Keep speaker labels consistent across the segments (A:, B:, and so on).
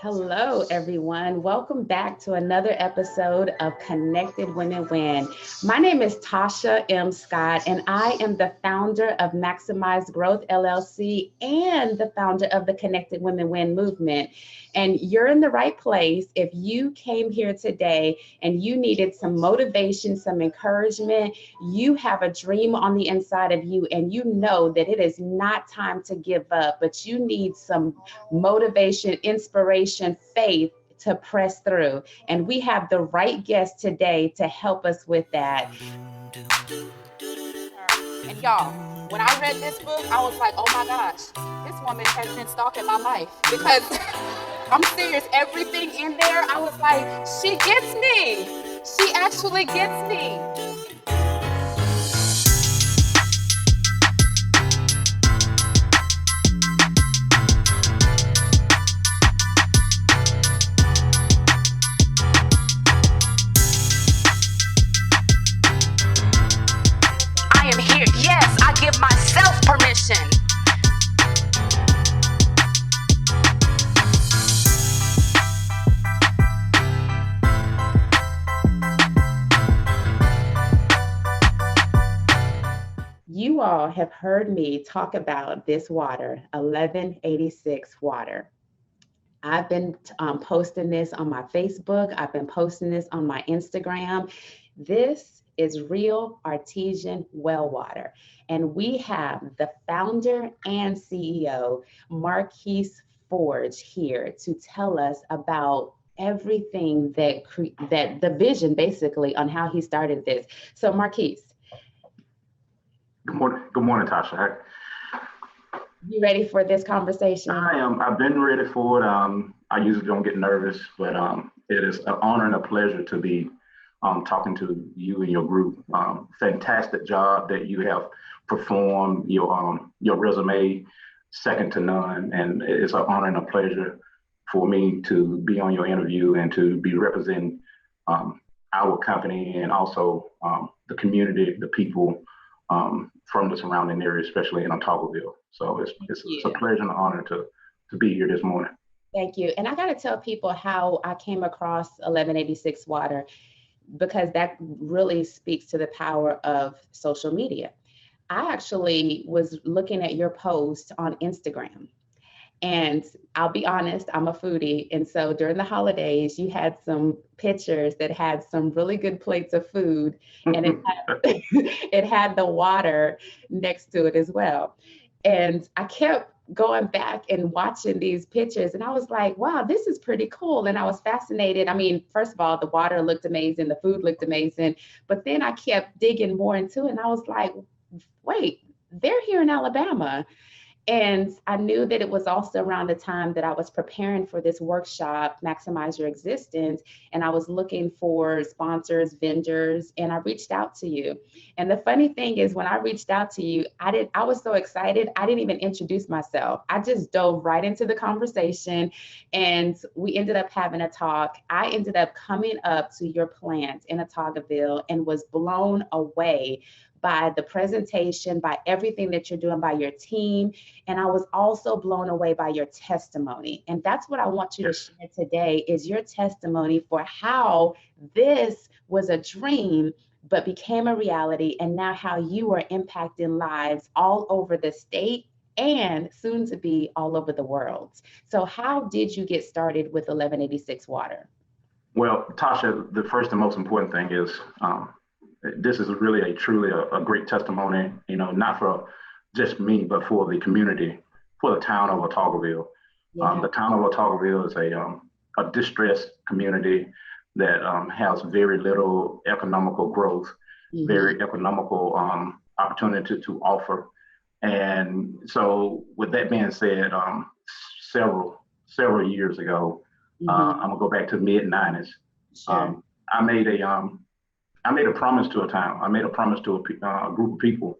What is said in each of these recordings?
A: Hello, everyone. Welcome back to another episode of Connected Women Win. My name is Tasha M. Scott, and I am the founder of Maximize Growth LLC and the founder of the Connected Women Win movement. And you're in the right place if you came here today and you needed some motivation, some encouragement. You have a dream on the inside of you, and you know that it is not time to give up, but you need some motivation, inspiration, faith to press through. And we have the right guest today to help us with that.
B: And y'all, when I read this book, I was like, oh my gosh, this woman has been stalking my life because I'm serious. Everything in there, I was like, she gets me. She actually gets me. I am here. Yes, I give myself permission.
A: You all have heard me talk about this water, 1186 water. I've been posting this on my Facebook. I've been posting this on my Instagram. This is real artesian well water. And we have the founder and CEO, Marquis Forge, here to tell us about everything that the vision basically on how he started this. So Marquis,
C: Good morning, Tasha.
A: you ready for this conversation?
C: I am. I've been ready for it. I usually don't get nervous, but it is an honor and a pleasure to be talking to you and your group. Fantastic job that you have performed. Your resume, second to none, and it's an honor and a pleasure for me to be on your interview and to be representing our company and also the community, the people from the surrounding area, especially in Otagoville. So it's a pleasure and an honor to be here this morning.
A: Thank you. And I got to tell people how I came across 1186 water because that really speaks to the power of social media. I actually was looking at your post on Instagram. And I'll be honest, I'm a foodie. And so during the holidays, you had some pictures that had some really good plates of food, and it had the water next to it as well. And I kept going back and watching these pictures, and I was like, wow, this is pretty cool. And I was fascinated. I mean, first of all, the water looked amazing, the food looked amazing. But then I kept digging more into it, and I was like, wait, they're here in Alabama. And I knew that it was also around the time that I was preparing for this workshop, Maximize Your Existence. And I was looking for sponsors, vendors, and I reached out to you. And the funny thing is when I reached out to you, I was so excited. I didn't even introduce myself. I just dove right into the conversation and we ended up having a talk. I ended up coming up to your plant in Otagoville and was blown away by the presentation, by everything that you're doing, by your team. And I was also blown away by your testimony. And that's what I want you to share today is your testimony for how this was a dream, but became a reality. And now how you are impacting lives all over the state and soon to be all over the world. So how did you get started with 1186 water?
C: Well, Tasha, the first and most important thing is this is really truly a great testimony, not for just me, but for the community, for the town of Otagoville. Yeah. The town of Otagoville is a distressed community that has very little economical growth, mm-hmm. very economical opportunity to offer. And so with that being said, several years ago, mm-hmm. I'm gonna go back to the mid-90s. Sure. I made a promise to a town. I made a promise to a group of people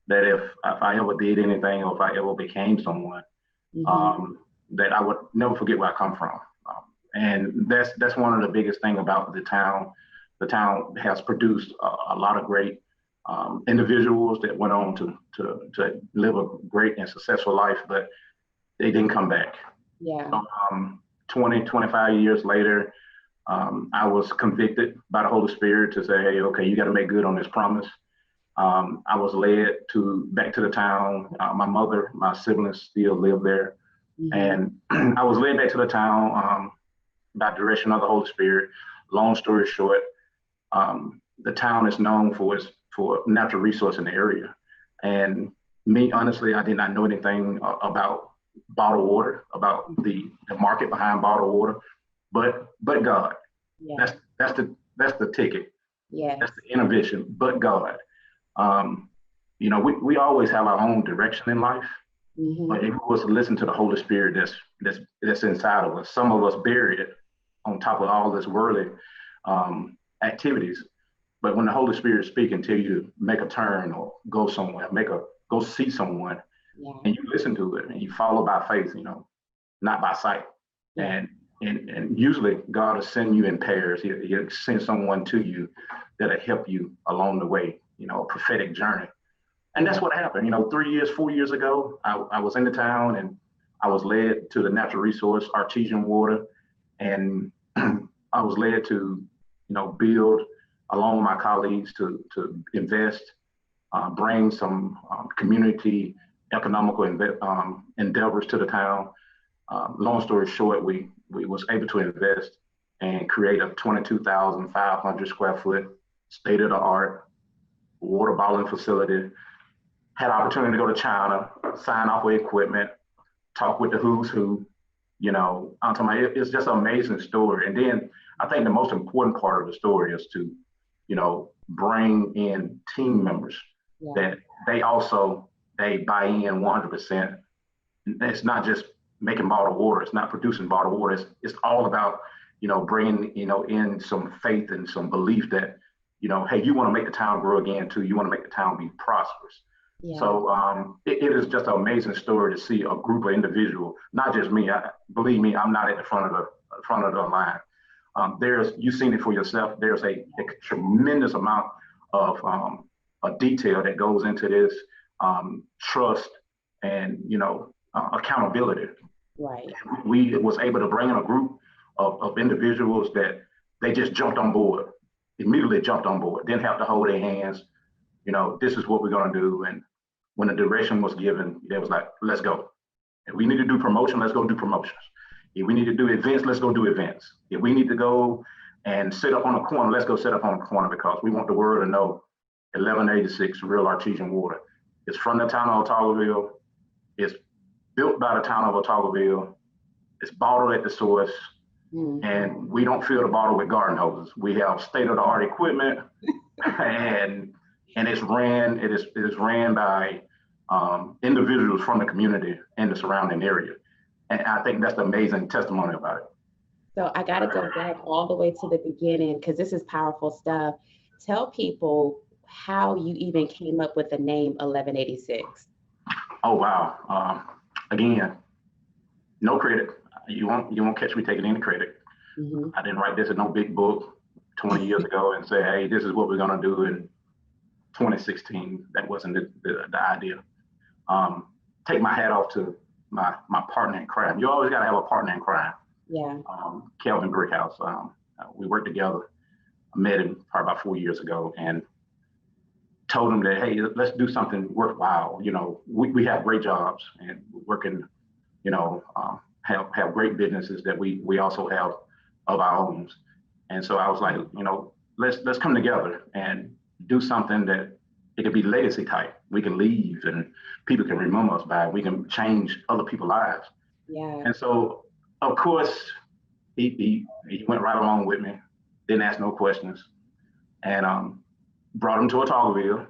C: that if I ever did anything or if I ever became someone, mm-hmm. That I would never forget where I come from. And that's one of the biggest thing about the town. The town has produced a lot of great individuals that went on to live a great and successful life, but they didn't come back.
A: Yeah.
C: So, 20, 25 years later, I was convicted by the Holy Spirit to say, hey, okay, you got to make good on this promise. I was led back to the town. My mother, my siblings still live there. And I was led back to the town by direction of the Holy Spirit. Long story short, the town is known for natural resource in the area. And me, honestly, I did not know anything about bottled water, about the market behind bottled water, but God. Yeah. That's the ticket. Yeah. That's the innovation, but God. We always have our own direction in life. But if we was to listen to the Holy Spirit that's inside of us, some of us bury it on top of all this worldly activities. But when the Holy Spirit is speaking to you to make a turn or go somewhere, go see someone, and you listen to it and you follow by faith, not by sight. Yeah. And usually God will send you in pairs. He'll send someone to you that'll help you along the way, a prophetic journey. And that's what happened. 4 years ago, I was in the town and I was led to the natural resource, artesian water. And I was led to, build along with my colleagues to invest, bring some community economical endeavors to the town. Long story short, we was able to invest and create a 22,500 square foot state-of-the-art water bottling facility. Had opportunity to go to China, sign off with equipment, talk with the who's who. I'm talking about it's just an amazing story. And then I think the most important part of the story is to, bring in team members that they buy in 100%. It's not just making bottled water. It's not producing bottled water. It's all about, bringing, in some faith and some belief that, hey, you want to make the town grow again too. You want to make the town be prosperous. Yeah. So it is just an amazing story to see a group of individuals, not just me. Believe me, I'm not at the front of the line. You've seen it for yourself. There's a tremendous amount of a detail that goes into this, trust and accountability. Right. We was able to bring in a group of individuals that they just immediately jumped on board, didn't have to hold their hands. This is what we're going to do. And when the direction was given, it was like, let's go. If we need to do promotion, let's go do promotions. If we need to do events, let's go do events. If we need to go and sit up on a corner, let's go sit up on a corner, because we want the world to know 1186 Real Artesian Water. It's from the town of Otagoville. It's built by the town of Otagoville. It's bottled at the source. And we don't fill the bottle with garden hoses. We have state-of-the-art equipment, and it is ran by individuals from the community and the surrounding area. And I think that's the amazing testimony about it.
A: So I got to go back all the way to the beginning, because this is powerful stuff. Tell people how you even came up with the name 1186.
C: Oh, wow. Again, no credit. You won't catch me taking any credit. I didn't write this in no big book 20 years ago and say, hey, this is what we're going to do in 2016. That wasn't the idea. Take my hat off to my partner in crime. You always got to have a partner in crime. Yeah. Kelvin Brickhouse. We worked together. I met him probably about 4 years ago and told him that, hey, let's do something worthwhile. We have great jobs and we're working, have great businesses that we also have of our own. And so I was like, let's come together and do something that it could be legacy type. We can leave and people can remember us by it. We can change other people's lives. Yeah. And so, of course, he went right along with me, didn't ask no questions, and brought him to Otagoville.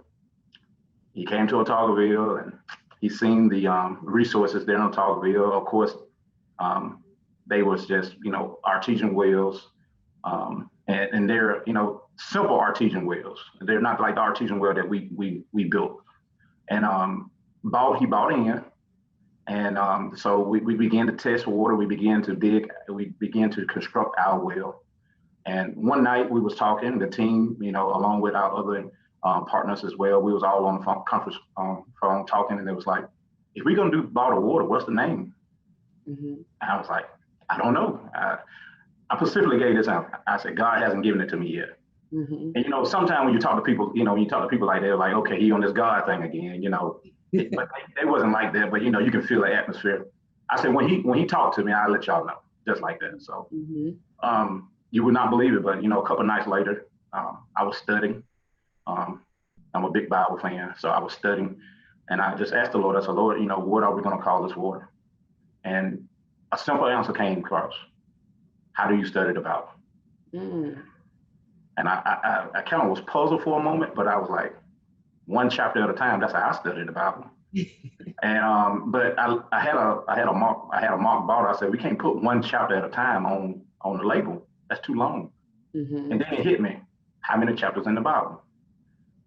C: He came to Otagoville and he's seen the resources there in Otagoville. Of course, they was just, artesian wells, and they're, simple artesian wells. They're not like the artesian well that we built. And he bought in. And so we began to test water. We began to dig. We began to construct our well. And one night we was talking, the team, along with our other partners as well. We was all on the conference phone talking, and it was like, if we're gonna do bottled water, what's the name? And I was like, I don't know. I specifically gave this out. I said, God hasn't given it to me yet.
A: Mm-hmm.
C: And sometimes when you talk to people, when you talk to people like they're like, okay, he on this God thing again. But they wasn't like that. But you can feel the atmosphere. I said, when he talked to me, I'll let y'all know, just like that. So you would not believe it, but a couple nights later, I was studying. I'm a big Bible fan, so I was studying, and I just asked the Lord. I said, Lord, what are we going to call this water? And a simple answer came across. How do you study the Bible?
A: Mm.
C: And I kind of was puzzled for a moment, but I was like, one chapter at a time. That's how I studied the Bible. And but I had a mark bottle. I said, we can't put one chapter at a time on the label. That's too long.
A: Mm-hmm.
C: And then it hit me, how many chapters in the Bible?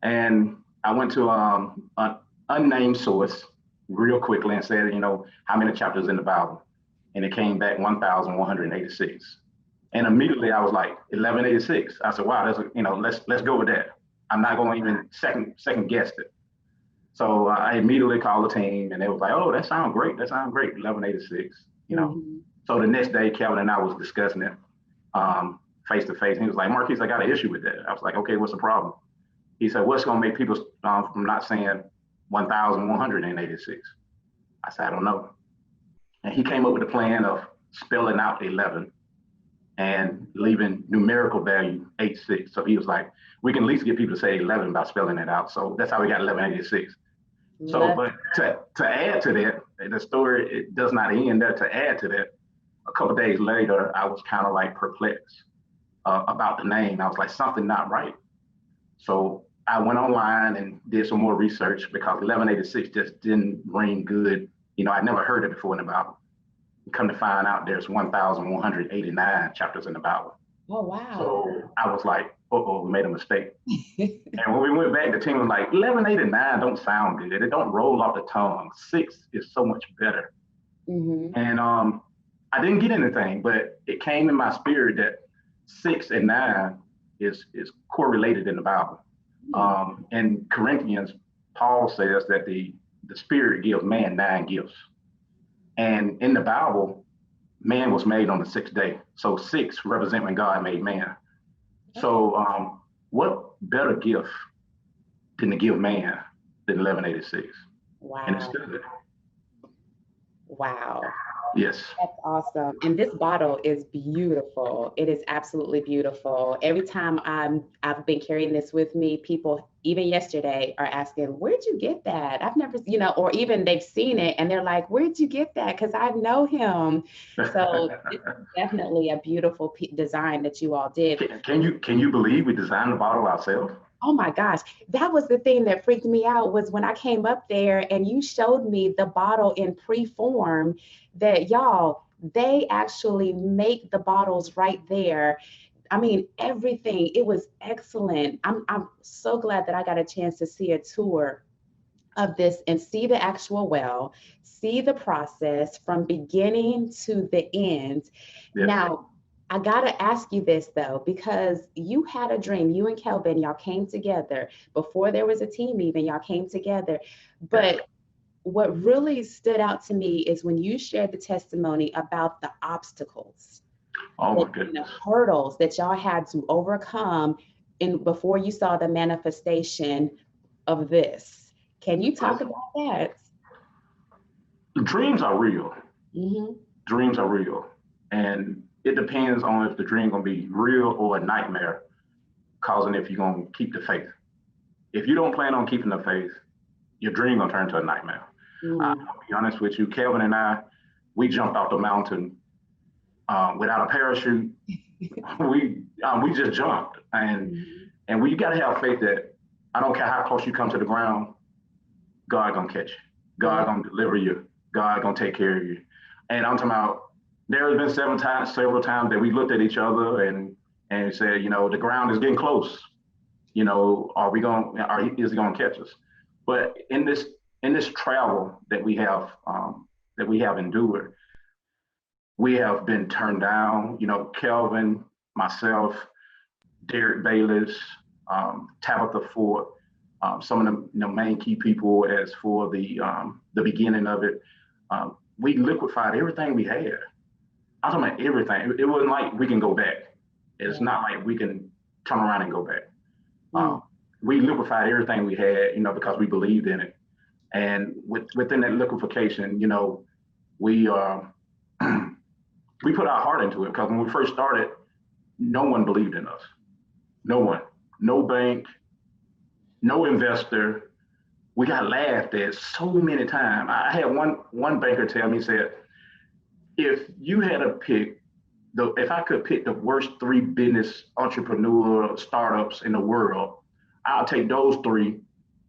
C: And I went to an unnamed source real quickly and said, how many chapters in the Bible? And it came back 1,186. And immediately I was like, 1186. I said, wow, let's go with that. I'm not going to even second guess it. So I immediately called the team, and they was like, oh, that sounds great. 1186.
A: Mm-hmm.
C: So the next day, Kelvin and I was discussing it face to face. He was like, Marquis, I got an issue with that. I was like, okay, what's the problem? He said, what's going to make people from not saying 1,186? I said, I don't know. And he came up with a plan of spelling out 11 and leaving numerical value 86. So he was like, we can at least get people to say 11 by spelling it out. So that's how we got 1186. So, but to add to that, the story, it does not end there. To add to that, a couple of days later, I was kind of like perplexed about the name. I was like, something not right. So I went online and did some more research because 1186 just didn't ring good. I'd never heard it before in the Bible. Come to find out, there's 1,189 chapters in the Bible.
A: Oh, wow.
C: So I was like, we made a mistake. And when we went back, the team was like, 1189 don't sound good. It don't roll off the tongue. 6 is so much better.
A: Mm-hmm.
C: And I didn't get anything, but it came in my spirit that 6 and 9 is correlated in the Bible. In Corinthians, Paul says that the Spirit gives man 9 gifts. And in the Bible, man was made on the 6th day. So 6 represent when God made man. So what better gift than to give man than 1186?
A: Wow.
C: And it's good.
A: Wow.
C: Yes.
A: That's awesome. And this bottle is beautiful. It is absolutely beautiful. Every time I've been carrying this with me, people, even yesterday, are asking, where'd you get that? I've never, or even they've seen it and they're like, where'd you get that? Because I know him. So it's definitely a beautiful design that you all did.
C: Can you believe we designed the bottle ourselves?
A: Oh my gosh, that was the thing that freaked me out, was when I came up there and you showed me the bottle in pre-form, that y'all, they actually make the bottles right there. I mean, everything, it was excellent. I'm so glad that I got a chance to see a tour of this and see the actual well, see the process from beginning to the end. Yes. Now, I gotta ask you this though, because you had a dream, you and Kelvin, y'all came together before there was a team even, y'all came together. But what really stood out to me is when you shared the testimony about the obstacles, the hurdles that y'all had to overcome before you saw the manifestation of this. Can you talk about that?
C: Dreams are real.
A: Mm-hmm.
C: Dreams are real. And it depends on if the dream gonna be real or a nightmare, causing if you're gonna keep the faith. If you don't plan on keeping the faith, your dream gonna turn to a nightmare. I'll be honest with you, Kelvin and I, we jumped off the mountain without a parachute. we just jumped, and we gotta have faith that I don't care how close you come to the ground, God gonna catch you. God gonna deliver you. God gonna take care of you. And I'm talking about, there has been several times that we looked at each other and said, the ground is getting close. Is he gonna catch us? But in this travel that we have endured, we have been turned down. Kelvin, myself, Derek Bayless, Tabitha Ford, some of the main key people as for the beginning of it. We liquefied everything we had. I'm talking about everything. It wasn't like we can go back. It's
A: Yeah.
C: not like we can turn around and go back.
A: Mm.
C: We liquefied everything we had, because we believed in it. And within that liquefaction, we we put our heart into it, because when we first started, no one believed in us. No one, no bank, no investor. We got laughed at so many times. I had one banker tell me, said, if you had to pick if I could pick the worst 3 business entrepreneur startups in the world, I'll take those 3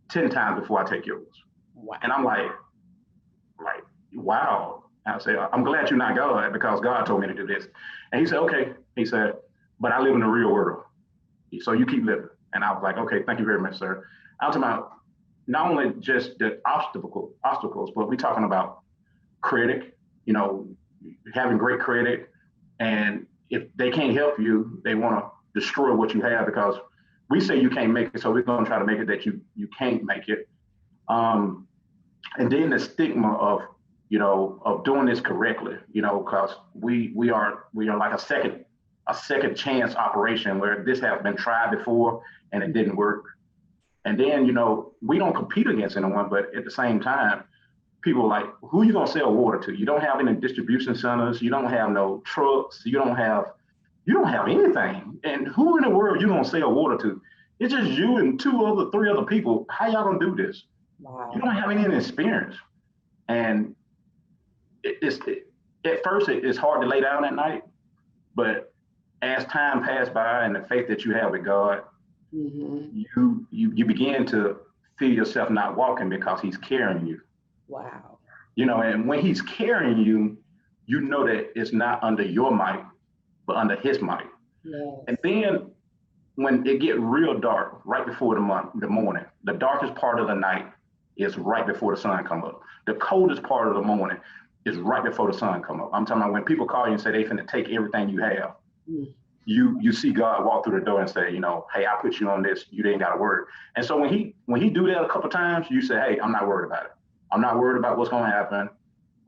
C: 10 times before I take yours.
A: Wow.
C: And I'm like, wow. I said, I'm glad you're not God, because God told me to do this. And he said, okay. He said, but I live in the real world, so you keep living. And I was like, okay, thank you very much, sir. I'm talking about not only just the obstacles, but we're talking about credit, having great credit. And if they can't help you, they want to destroy what you have, because we say you can't make it, so we're going to try to make it that you can't make it. And then the stigma of doing this correctly, because we are like a second chance operation, where this has been tried before and it didn't work. And then we don't compete against anyone, but at the same time, people are like, who are you gonna sell water to? You don't have any distribution centers, you don't have no trucks, you don't have anything. And who in the world you gonna sell water to? It's just you and 3 other people. How y'all gonna do this?
A: Wow.
C: You don't have any experience. And at first it's hard to lay down at night, but as time passed by and the faith that you have with God, you begin to feel yourself not walking, because He's carrying you.
A: Wow.
C: And when He's carrying you, that it's not under your might, but under His might.
A: Yes.
C: And then when it get real dark, right before the morning, the darkest part of the night is right before the sun come up. The coldest part of the morning is right before the sun come up. I'm talking about when people call you and say they finna take everything you have. You see God walk through the door and say, hey, I put you on this. You ain't got to worry. And so when he do that a couple of times, you say, hey, I'm not worried about it. I'm not worried about what's going to happen.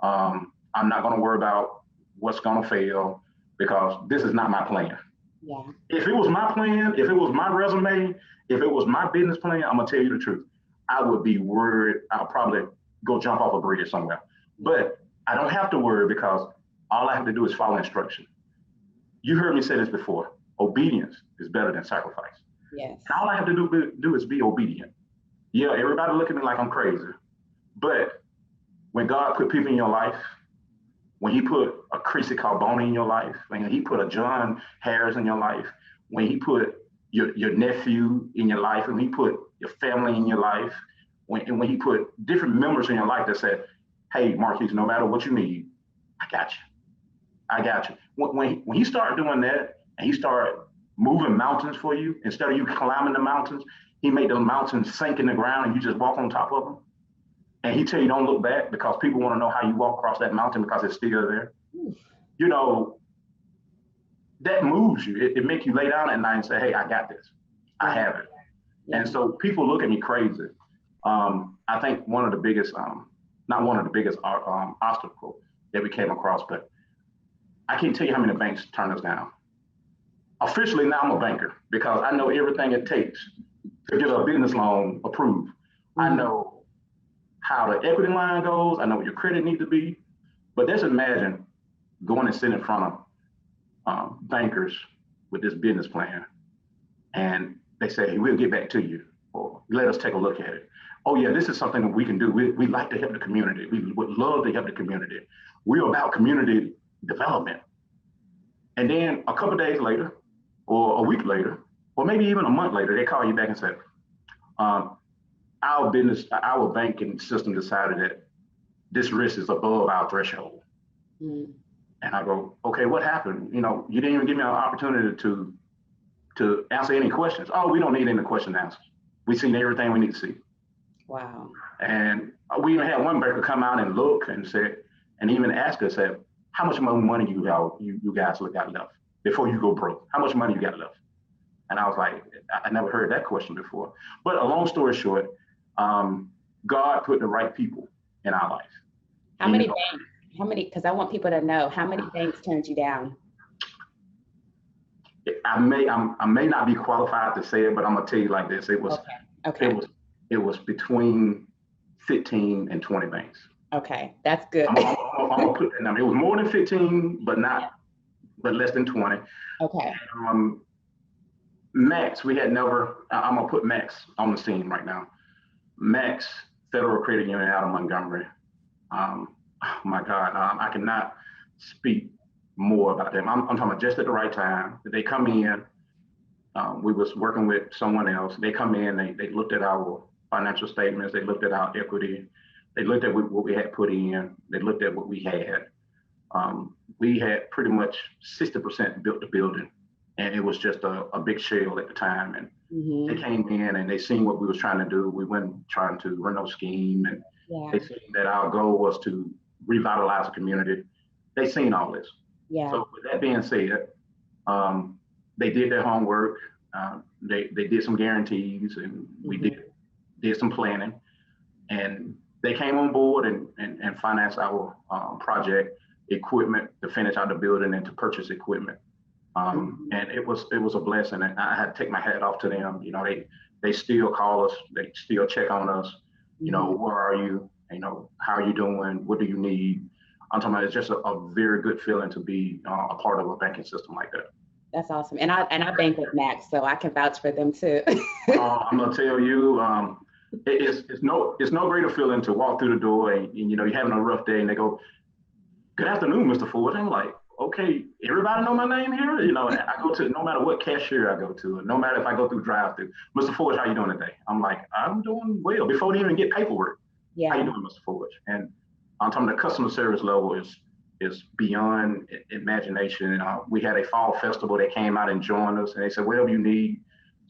C: I'm not going to worry about what's going to fail, because this is not my plan.
A: Yeah.
C: If it was my plan, if it was my resume, if it was my business plan, I'm going to tell you the truth. I would be worried. I'll probably go jump off a bridge somewhere. But I don't have to worry, because all I have to do is follow instruction. You heard me say this before. Obedience is better than sacrifice.
A: Yes.
C: And all I have to do is be obedient. Yeah, everybody look at me like I'm crazy. But when God put people in your life, when He put a Chrissy Carbone in your life, when He put a John Harris in your life, when He put your nephew in your life, when He put your family in your life, when He put different members in your life that said, hey, Marquis, no matter what you need, I got you. I got you. When He started doing that, and He started moving mountains for you, instead of you climbing the mountains, He made the mountains sink in the ground and you just walk on top of them. And He tell you don't look back, because people want to know how you walk across that mountain, because it's still there. That moves you. It makes you lay down at night and say, hey, I got this. I have it. Yeah. And so people look at me crazy. I think one of the biggest, not one of the biggest obstacles that we came across, but I can't tell you how many banks turned us down. Officially, now I'm a banker, because I know everything it takes to get a business loan approved. I know how the equity line goes. I know what your credit needs to be. But just imagine going and sitting in front of bankers with this business plan, and they say, hey, we'll get back to you, or let us take a look at it. Oh yeah, this is something that we can do. We like to help the community. We would love to help the community. We're about community development. And then a couple of days later, or a week later, or maybe even a month later, they call you back and say, our banking system decided that this risk is above our threshold. And I go, okay, what happened? You didn't even give me an opportunity to answer any questions. Oh, we don't need any question answers. We've seen everything we need to see.
A: Wow.
C: And we even had one banker come out and look and said, and even ask us, said, how much more money you guys got left before you go broke? How much money you got left? And I was like, I never heard that question before. But a long story short, God put the right people in our life.
A: How many banks How many? Because I want people to know how many banks turned you down.
C: I may not be qualified to say it, but I'm gonna tell you like this.
A: Okay.
C: It
A: Okay.
C: was it was between 15 and 20 banks.
A: Okay. That's good.
C: I'm gonna put that number. It was more than 15, but less than 20.
A: Okay.
C: Um, Max, we had never. I'm gonna put Max on the scene right now. Max Federal Credit Union out of Montgomery. Oh my God, I cannot speak more about them. I'm talking about just at the right time. They come in. We was working with someone else. They come in. They looked at our financial statements. They looked at our equity. They looked at what we had put in. They looked at what we had. We had pretty much 60% built the building, and it was just a big shell at the time. And
A: Hmm.
C: they came in and they seen what we was trying to do. We went trying to run no scheme, and
A: Yeah.
C: they seen that our goal was to revitalize the community. They seen all this.
A: Yeah.
C: So with that being said, they did their homework. They did some guarantees, and we
A: Hmm.
C: did some planning, and they came on board and financed our project equipment to finish out the building and to purchase equipment.
A: Hmm.
C: And it was a blessing, and I had to take my hat off to them. They still call us, they still check on us.
A: Hmm.
C: Where are you? How are you doing? What do you need? I'm talking about it's just a very good feeling to be a part of a banking system like that.
A: That's awesome. And I bank with Max, so I can vouch for them too.
C: I'm gonna tell you, it's no greater feeling to walk through the door and you're having a rough day and they go, "Good afternoon, Mr. Ford." And I'm like, okay, everybody know my name here. I go to no matter what cashier I go to, no matter if I go through drive-through. "Mr. Ford, how you doing today?" I'm like, "I'm doing well." Before they even get paperwork, "How you
A: Yeah.
C: doing, Mr. Ford?" And I'm talking the customer service level is beyond imagination. We had a fall festival. They came out and joined us, and they said, "Whatever you need,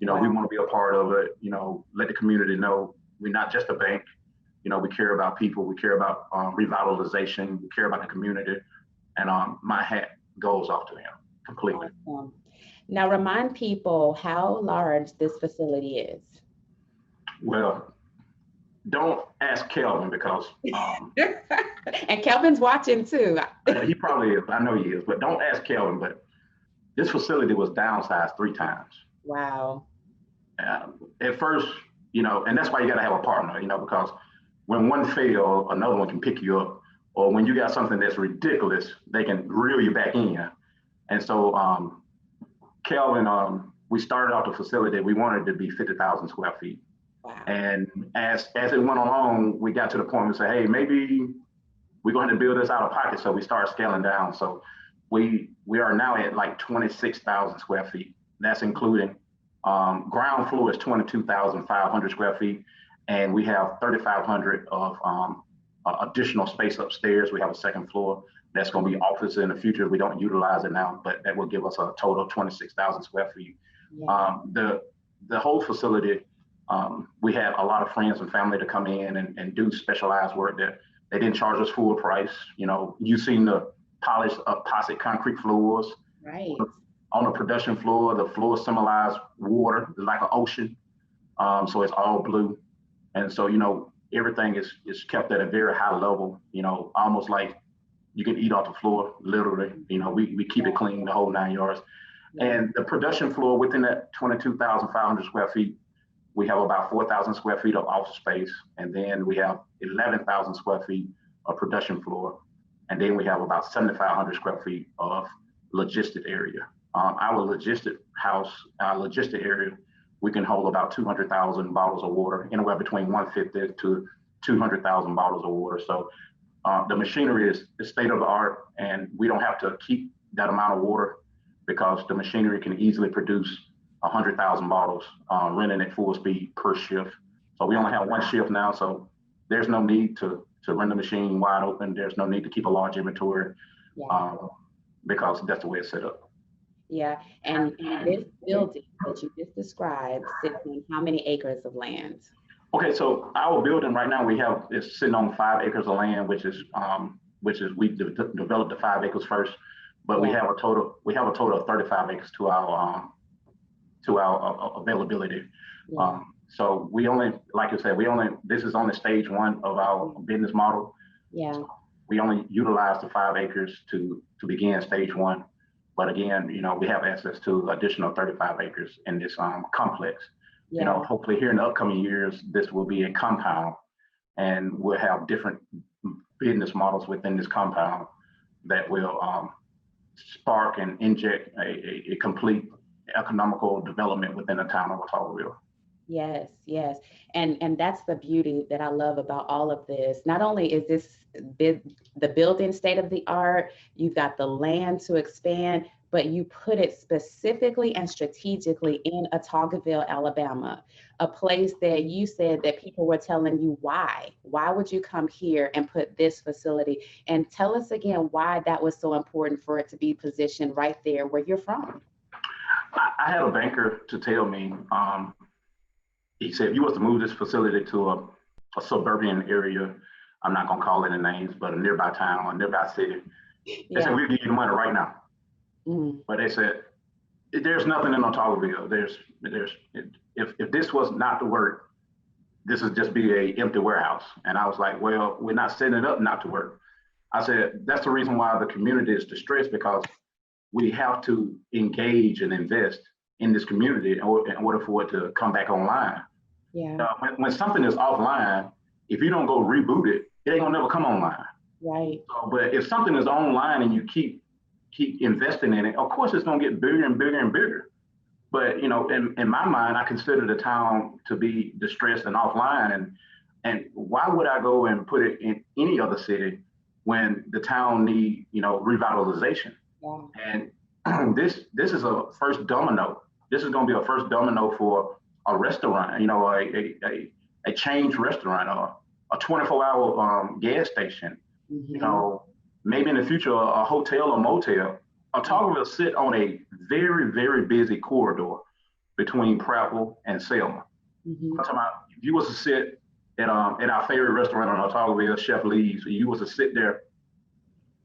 C: we
A: Wow.
C: want to be a part of it. Let the community know we're not just a bank. We care about people. We care about revitalization. We care about the community." And my hat goes off to him completely.
A: Awesome. Now remind people how large this facility is.
C: Well, don't ask Kelvin because
A: And Kelvin's watching too.
C: he probably is. I know he is, but don't ask Kelvin. But this facility was downsized 3 times.
A: Wow.
C: At first, and that's why you got to have a partner, because when one fails, another one can pick you up. Or when you got something that's ridiculous, they can reel you back in. And so, Kelvin, we started off the facility. We wanted it to be 50,000 square feet.
A: Wow.
C: And as it went along, we got to the point where we said, hey, maybe we're going to build this out of pocket. So we started scaling down. So we are now at like 26,000 square feet. That's including ground floor is 22,500 square feet. And we have 3,500 of additional space upstairs. We have a second floor that's going to be office in the future. We don't utilize it now, but that will give us a total of 26,000 square feet.
A: Yeah.
C: The whole facility, we had a lot of friends and family to come in and do specialized work that they didn't charge us full price. You've seen the polished epoxy concrete floors.
A: Right.
C: On the production floor, the floor symbolize water, like an ocean. So it's all blue. And so, everything is kept at a very high level, almost like you can eat off the floor, literally. We keep it clean, the whole 9 yards.
A: Yeah.
C: And the production floor within that 22,500 square feet, we have about 4,000 square feet of office space. And then we have 11,000 square feet of production floor. And then we have about 7,500 square feet of logistic area. Our logistic area, we can hold about 200,000 bottles of water, anywhere between 150 to 200,000 bottles of water. So the machinery is state of the art, and we don't have to keep that amount of water because the machinery can easily produce 100,000 bottles running at full speed per shift. So we only have one shift now, so there's no need to run the machine wide open. There's no need to keep a large inventory because that's the way it's set up.
A: Yeah. And this building that you just described sits on how many acres of land?
C: Okay, so our building right now is sitting on 5 acres of land, which is we developed the 5 acres first, but we have a total of 35 acres to our availability.
A: Yeah.
C: So we only, like I said, this is only stage one of our business model.
A: Yeah.
C: We only utilized the 5 acres to begin stage 1. But again, we have access to additional 35 acres in this complex.
A: Yeah.
C: Hopefully here in the upcoming years, this will be a compound, and we'll have different business models within this compound that will spark and inject a complete economical development within the town of Ottawaville.
A: Yes, yes. And that's the beauty that I love about all of this. Not only is this the building state of the art, you've got the land to expand, but you put it specifically and strategically in Ottawaville, Alabama, a place that you said that people were telling you why. Why would you come here and put this facility? And tell us again why that was so important for it to be positioned right there where you're from.
C: I had a banker to tell me, he said, if you was to move this facility to a suburban area, I'm not going to call any names, but a nearby town, a nearby city, they said, we'll give you the money right now. But they said, there's nothing in Ottawaville. If this was not to work, this would just be a empty warehouse. And I was like, well, we're not setting it up not to work. I said, that's the reason why the community is distressed, because we have to engage and invest in this community in order for it to come back online.
A: Yeah.
C: When something is offline, if you don't go reboot it, it ain't gonna never come online.
A: Right.
C: So, but if something is online and you keep investing in it, of course it's gonna get bigger and bigger and bigger. But in my mind, I consider the town to be distressed and offline, and why would I go and put it in any other city when the town need revitalization? Yeah. And this is a first domino. This is going to be a first domino for a restaurant, a chain restaurant, or a 24-hour gas station. Maybe in the future a hotel or motel. Ottawaville sit on a very, very busy corridor between Prattville and Selma. I'm talking about, if you was to sit at our favorite restaurant in Ottawaville, Chef Lee's, you was to sit there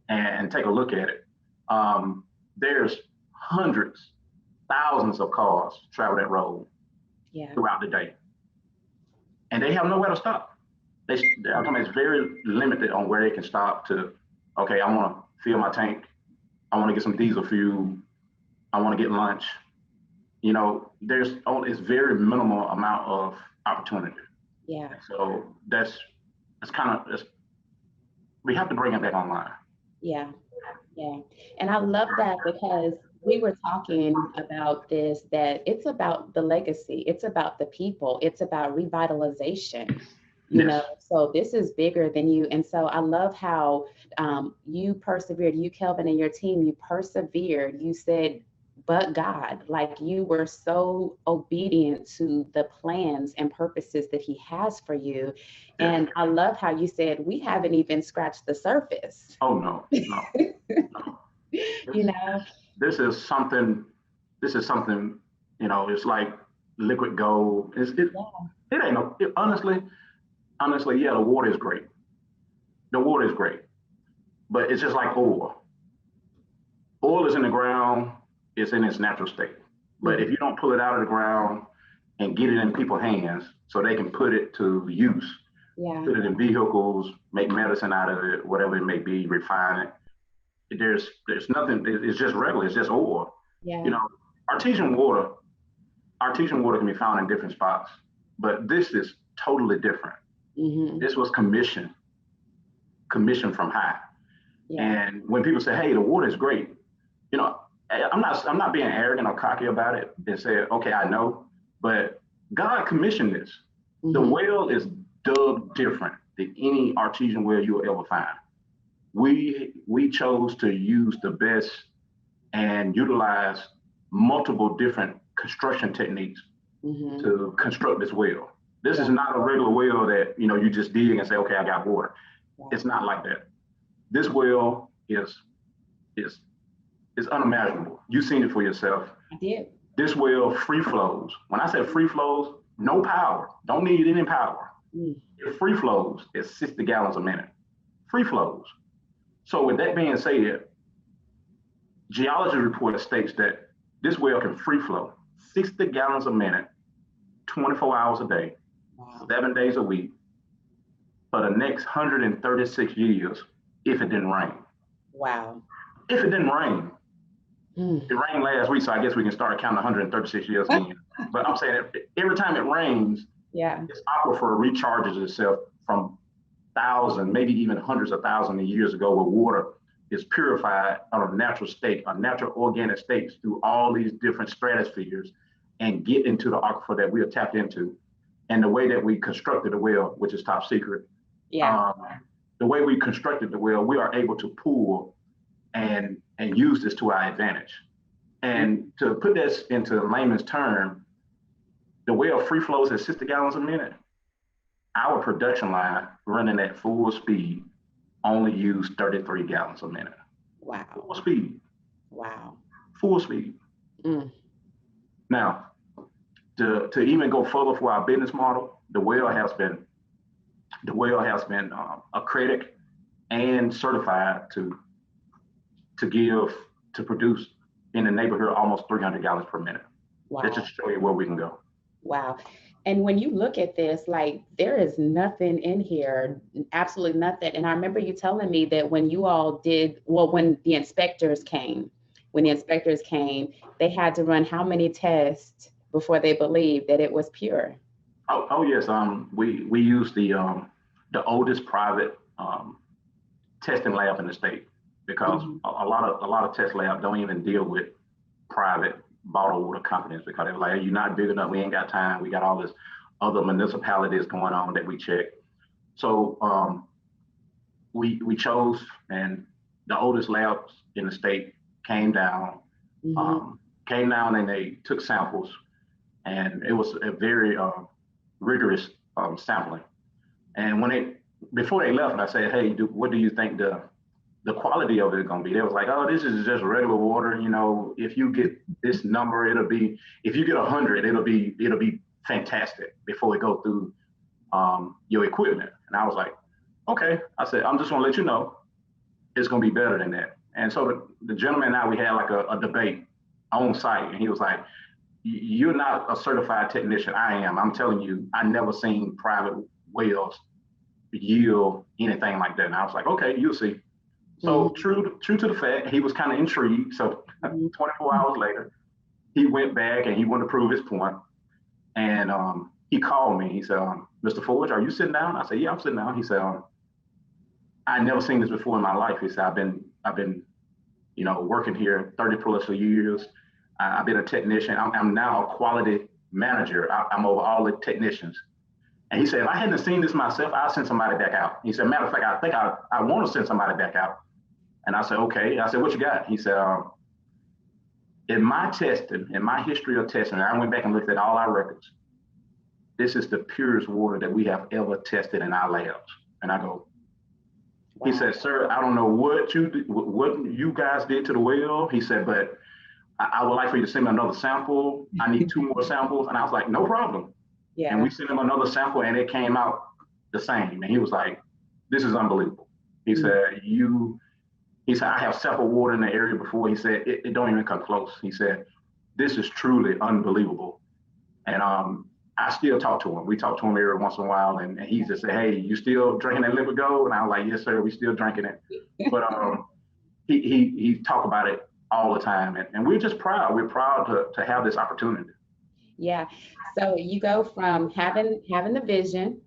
C: and take a look at it. There's hundreds, thousands of cars travel that road throughout the day, and they have nowhere to stop. I'm talking about, it's very limited on where they can stop to. Okay, I want to fill my tank. I want to get some diesel fuel. I want to get lunch. It's very minimal amount of opportunity. Yeah. So we have to bring it back online.
A: Yeah. Yeah. And I love that, because we were talking about this, that it's about the legacy. It's about the people. It's about revitalization, so this is bigger than you. And so I love how you persevered, you, Kelvin, and your team, you persevered. You said, but God, like you were so obedient to the plans and purposes that he has for you. And I love how you said, we haven't even scratched the surface.
C: Oh, no. This is something, it's like liquid gold. It ain't no, honestly, yeah, the water is great. The water is great, but it's just like oil. Oil is in the ground, it's in its natural state. But if you don't pull it out of the ground and get it in people's hands so they can put it to use, put it in vehicles, make medicine out of it, whatever it may be, refine it. There's nothing, it's just regular, it's just oil. Artesian water can be found in different spots, but this is totally different. This was commissioned from high. And when people say, hey, the water is great, I'm not being arrogant or cocky about it and say, okay, I know, but God commissioned this. The well is dug different than any artesian well you'll ever find. We chose to use the best and utilize multiple different construction techniques to construct this well. This is not a regular well that you just dig and say, okay, I got water. It's not like that. This well is unimaginable. You've seen it for yourself.
A: I did.
C: This well free flows. When I say free flows, no power. Don't need any power. It free flows at 60 gallons a minute. Free flows. So with that being said, geology report states that this well can free flow 60 gallons a minute, 24 hours a day, 7 days a week, for the next 136 years if it didn't rain.
A: Wow.
C: If it didn't rain,
A: Mm.
C: it rained last week, so I guess we can start counting 136 years again. But I'm saying every time it rains,
A: Yeah.
C: this aquifer recharges itself from thousands, maybe even hundreds of thousands of years ago, where water is purified on a natural state, a natural organic state through all these different stratospheres and get into the aquifer that we are tapped into. And the way that we constructed the well, which is top secret,
A: Yeah.
C: the way we constructed the well, we are able to pull and use this to our advantage. And to put this into layman's term, the well free flows at 60 gallons a minute. Our production line running at full speed only use 33 gallons a minute.
A: Wow.
C: Full speed.
A: Wow.
C: Full speed.
A: Mm.
C: Now, to even go further for our business model, the well has been accredited and certified to produce in the neighborhood almost 300 gallons per minute.
A: Wow.
C: That just show you where we can go.
A: Wow. And when you look at this, like there is nothing in here, absolutely nothing. And I remember you telling me that when you all did, well, when the inspectors came, they had to run how many tests before they believed that it was pure?
C: Oh yes. We use the oldest private testing lab in the state, because a lot of test labs don't even deal with private bottled water companies, because they're like, you're not big enough, we ain't got time, we got all this other municipalities going on that we check. So we chose, and the oldest labs in the state came down and they took samples, and it was a very rigorous sampling. And before they left, I said, hey, what do you think the quality of it is going to be? They was like, oh, this is just regular water. You know, if you get this number, if you get 100, it'll be fantastic before we go through your equipment. And I was like, okay. I said, I'm just going to let you know it's going to be better than that. And so the gentleman and I, we had like a debate on site, and he was like, you're not a certified technician. I am. I'm telling you, I never seen private wells yield anything like that. And I was like, okay, you'll see. So true to the fact, he was kind of intrigued. So 24 hours later, he went back and he wanted to prove his point. And he called me. He said, Mr. Forge, are you sitting down? I said, yeah, I'm sitting down. He said, I never seen this before in my life. He said, I've been, working here 30 plus years. I've been a technician. I'm now a quality manager. I'm over all the technicians. And he said, if I hadn't seen this myself, I'll send somebody back out. He said, matter of fact, I think I want to send somebody back out. And I said, okay. I said, what you got? He said, in my testing, in my history of testing, I went back and looked at all our records. This is the purest water that we have ever tested in our labs. And I go, wow. He said, sir, I don't know what you guys did to the well. He said, but I would like for you to send me another sample. I need 2 more samples. And I was like, no problem. Yeah. And we sent him another sample and it came out the same. And he was like, this is unbelievable. He said, I have sampled water in the area before. He said, it don't even come close. He said, this is truly unbelievable. And I still talk to him. We talk to him every once in a while. And he just said, hey, you still drinking that liquid gold? And I was like, yes, sir, we still drinking it. But he talk about it all the time. And we're just proud. We're proud to have this opportunity.
A: Yeah. So you go from having the vision,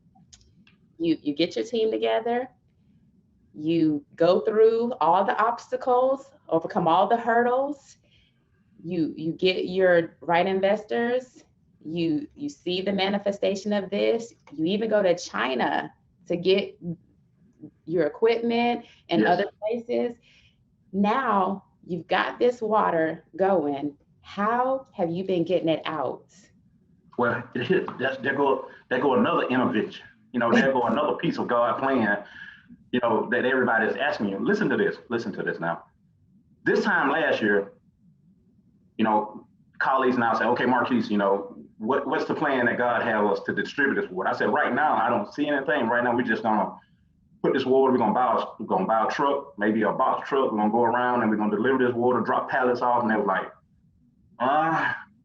A: you get your team together, you go through all the obstacles, overcome all the hurdles, you get your right investors, you see the manifestation of this, you even go to China to get your equipment and other places. Now you've got this water going. How have you been getting it out?
C: Well, there go another intervention. There go another piece of God plan, that everybody is asking you. Listen to this now. This time last year, colleagues now say, okay, Marquis, what's the plan that God has us to distribute this water? I said, right now, I don't see anything. Right now, we're just going to put this water, we're going to buy a truck, maybe a box truck. We're going to go around and we're going to deliver this water, drop pallets off. And they were like,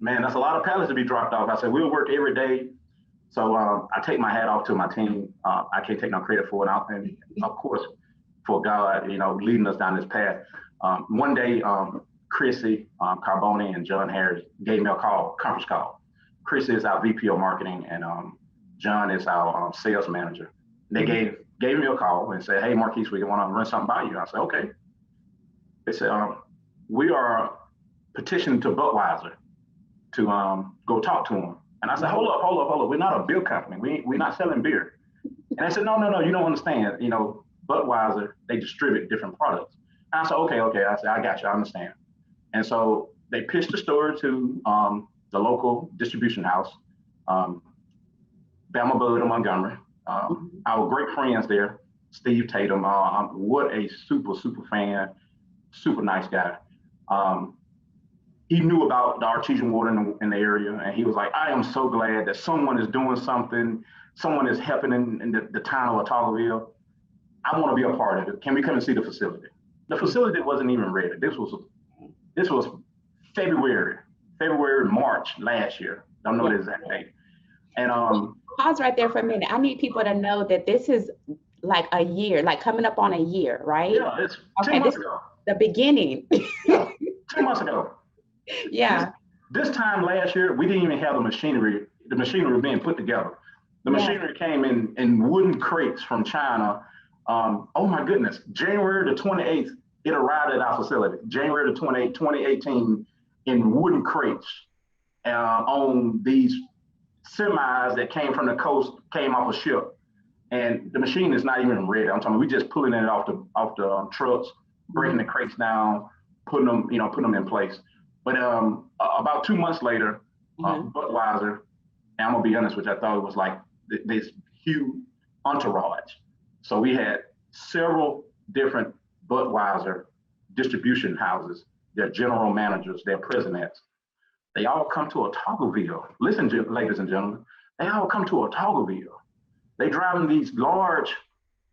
C: man, that's a lot of pallets to be dropped off. I said, we'll work every day. So I take my hat off to my team. I can't take no credit for it. And of course, for God, leading us down this path. One day, Chrissy Carboni and John Harris gave me a conference call. Chrissy is our VP of marketing, and John is our sales manager. They gave me a call and said, "Hey, Marquis, we want to run something by you." I said, "Okay." They said, "We are petitioning to Budweiser to go talk to them." And I said, hold up. We're not a beer company. We're not selling beer. And they said, no, you don't understand. Budweiser, they distribute different products. And I said, okay. I said, I got you, I understand. And so they pitched the story to the local distribution house, Bama Bud in Montgomery. Our great friends there, Steve Tatum, what a super fan, super nice guy. He knew about the artesian water in the area, and he was like, I am so glad that someone is doing something, someone is helping in the town of Otagoville. I want to be a part of it. Can we come and see the facility? The facility wasn't even ready. This was March last year. Don't know the exact date. And
A: pause right there for a minute. I need people to know that this is like a year, like coming up on a year, right?
C: Yeah, it's 2 months ago.
A: The beginning.
C: Yeah, 2 months ago.
A: Yeah.
C: This time last year, we didn't even have the machinery. The machinery being put together. The machinery came in wooden crates from China. Oh my goodness! January the 28th, it arrived at our facility. January the 28th, 2018, in wooden crates on these semis that came from the coast, came off a ship, and the machine is not even ready. I'm talking. We just pulling it off the trucks, breaking the crates down, putting them in place. But about 2 months later, Budweiser, and I'm gonna be honest with you, I thought it was like this huge entourage. So we had several different Budweiser distribution houses, their general managers, their presidents. They all come to Otagoville. Listen, ladies and gentlemen, they all come to Otagoville. They driving these large,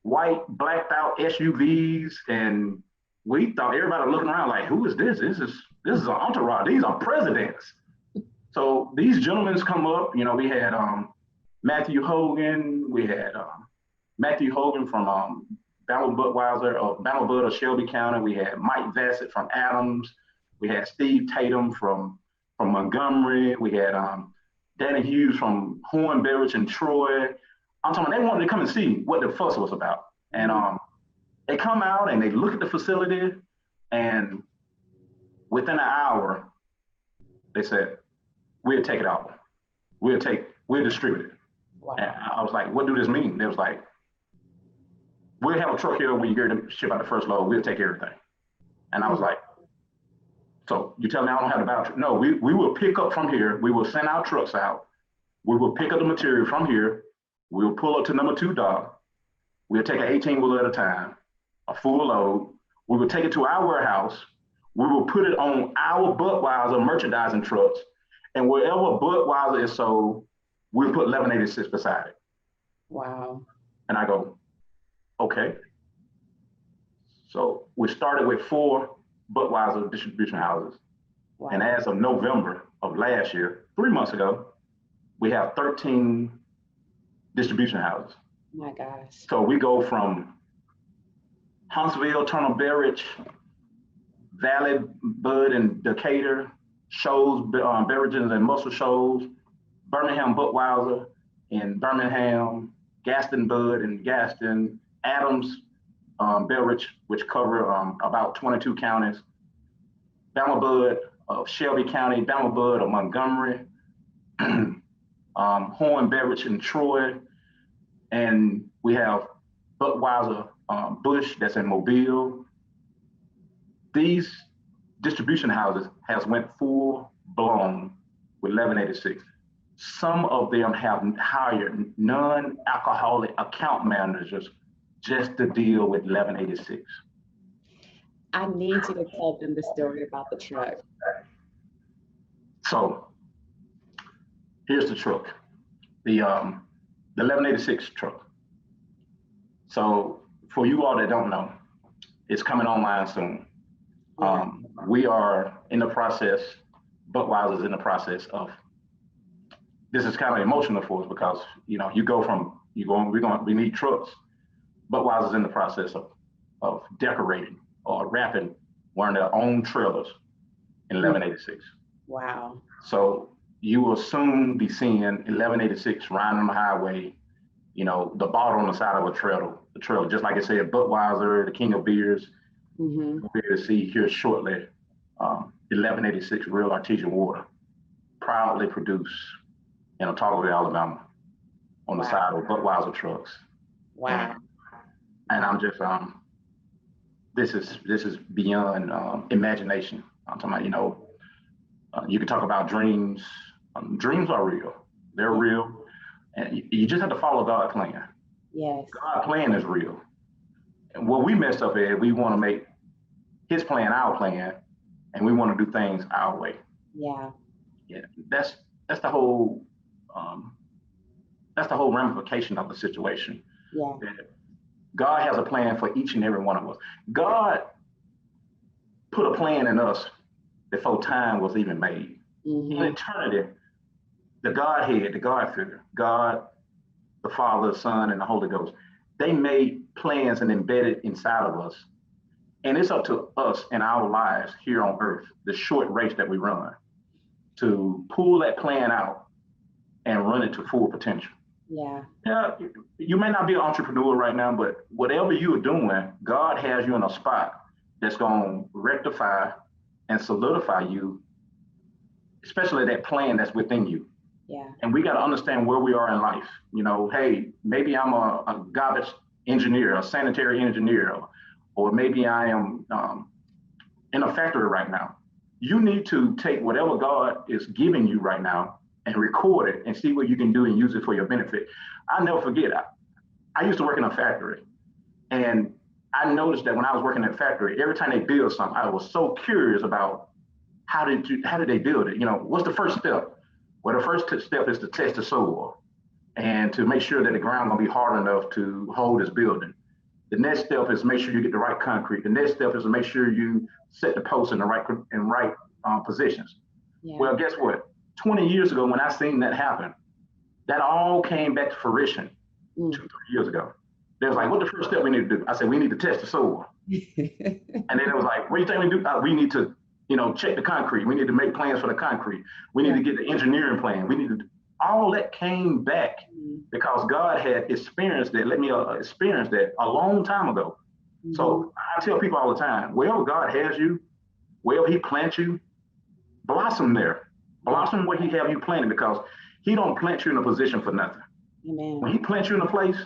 C: white, blacked out SUVs, and we thought everybody looking around like, who is this? This is an entourage. These are presidents. So these gentlemen come up. We had Matthew Hogan. We had Matthew Hogan from Bama Bud of Shelby County. We had Mike Vassett from Adams. We had Steve Tatum from Montgomery. We had Danny Hughes from Horn Beverage in Troy. I'm talking, they wanted to come and see what the fuss was about. And they come out and they look at the facility, and within an hour, they said, we'll take it out. We'll distribute it. Wow. And I was like, what do this mean? They was like, we'll have a truck here when you get to ship out the first load. We'll take everything. And I was like, so you tell me I don't have to buy a truck? No, we will pick up from here. We will send our trucks out. We will pick up the material from here. We'll pull up to number 2 dock. We'll take an 18-wheeler at a time, a full load. We will take it to our warehouse. We will put it on our Budweiser merchandising trucks. And wherever Budweiser is sold, we'll put 1186 beside it.
A: Wow.
C: And I go, okay. So we started with 4 Budweiser distribution houses. Wow. And as of November of last year, 3 months ago, we have 13 distribution houses.
A: Oh my gosh. So
C: we go from Huntsville, Turner Beverage, Valley Bud and Decatur, Shoals Beverages and Muscle Shoals, Birmingham Budweiser in Birmingham, Gaston Bud in Gaston, Adams Beverage, which cover about 22 counties, Bama Bud of Shelby County, Bama Bud of Montgomery, Horn Beverage in Troy, and we have Budweiser Busch that's in Mobile. These distribution houses has went full blown with 1186. Some of them have hired non-alcoholic account managers just to deal with 1186.
A: I need you to tell them the story about the truck.
C: So here's the truck, the 1186 truck. So for you all that don't know, it's coming online soon. We are in the process, Budweiser's in the process of, this is kind of emotional for us because, we need trucks. Budweiser's in the process of of decorating or wrapping one of their own trailers in 1186.
A: Wow.
C: So you will soon be seeing 1186 riding on the highway, the bottle on the side of a trailer, just like I said, Budweiser, the king of beers.
A: Mm-hmm.
C: We'll be able to see here shortly 1186 real artesian water, proudly produced in Ottawa, Alabama, on the side of Budweiser trucks.
A: Wow.
C: And I'm just, this is beyond imagination. I'm talking about, you can talk about dreams. Dreams are real. They're real. And you just have to follow God's plan.
A: Yes.
C: God's plan is real. And what we messed up is we want to make his plan our plan, and we want to do things our way.
A: Yeah.
C: Yeah. That's the whole ramification of the situation.
A: Yeah.
C: God has a plan for each and every one of us. God put a plan in us before time was even made.
A: Mm-hmm.
C: In eternity, the Godhead, the God figure, God, the Father, the Son, and the Holy Ghost, they made plans and embedded inside of us. And it's up to us in our lives here on earth, the short race that we run, to pull that plan out and run it to full potential.
A: Yeah.
C: Yeah, you may not be an entrepreneur right now, but whatever you're doing, God has you in a spot that's going to rectify and solidify you, especially that plan that's within you.
A: Yeah.
C: And we got to understand where we are in life. Hey, maybe I'm a garbage engineer, a sanitary engineer, or maybe I am in a factory right now. You need to take whatever God is giving you right now and record it and see what you can do and use it for your benefit. I'll never forget, I used to work in a factory, and I noticed that when I was working in a factory, every time they build something, I was so curious about how did they build it? What's the first step? Well, the first step is to test the soil and to make sure that the ground gonna be hard enough to hold this building. The next step is make sure you get the right concrete. The next step is to make sure you set the posts in the right positions. Yeah. Well, guess what? 20 years ago, when I seen that happen, that all came back to fruition 2-3 years ago. They was like, what the first step we need to do? I said, we need to test the soil. And then it was like, what do you think we do? We need to, check the concrete. We need to make plans for the concrete. We need to get the engineering plan. We need to, all that came back because God had experienced that, let me experience that a long time ago. Mm-hmm. So I tell people all the time, wherever God has you, wherever he plants you, blossom there. Blossom where he have you planted, because he don't plant you in a position for nothing.
A: Amen.
C: When he plants you in a place,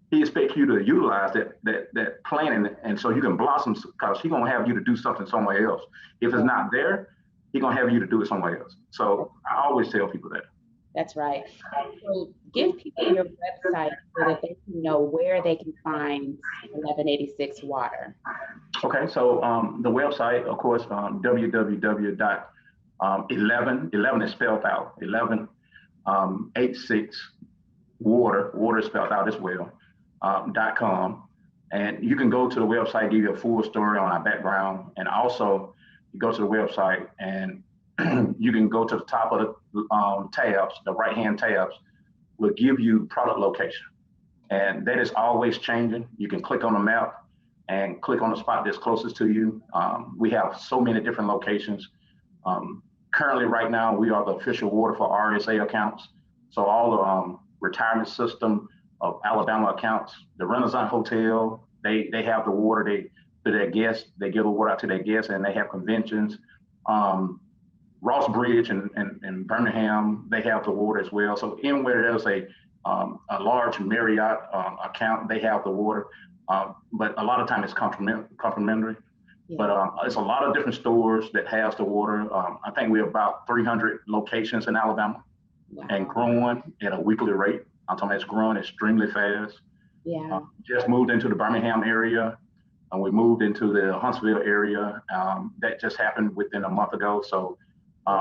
C: he expects you to utilize that planting, and so you can blossom, because he's gonna have you to do something somewhere else. If it's not there, he's gonna have you to do it somewhere else. So I always tell people that.
A: That's right. So give people your website so that they can know where they can find 1186 water.
C: Okay, so the website, of course, www. 11 is spelled out, 86 water is spelled out as well, .com. And you can go to the website, give you a full story on our background. And also you go to the website and you can go to the top of the tabs, the right-hand tabs will give you product location. And that is always changing. You can click on the map and click on the spot that's closest to you. We have so many different locations. Currently, right now, we are the official water for RSA accounts. So all the retirement system of Alabama accounts, the Renaissance Hotel, they have the water to their guests. They give the water out to their guests, and they have conventions. Ross Bridge and Birmingham, they have the water as well. So anywhere there's a large Marriott account, they have the water. But a lot of times it's complimentary. Yeah. But it's a lot of different stores that has the water. I think we're about 300 locations in Alabama. Wow. And growing at a weekly rate. I'm talking about it's growing extremely fast.
A: Yeah.
C: Just moved into the Birmingham area, and we moved into the Huntsville area. That just happened within a month ago. So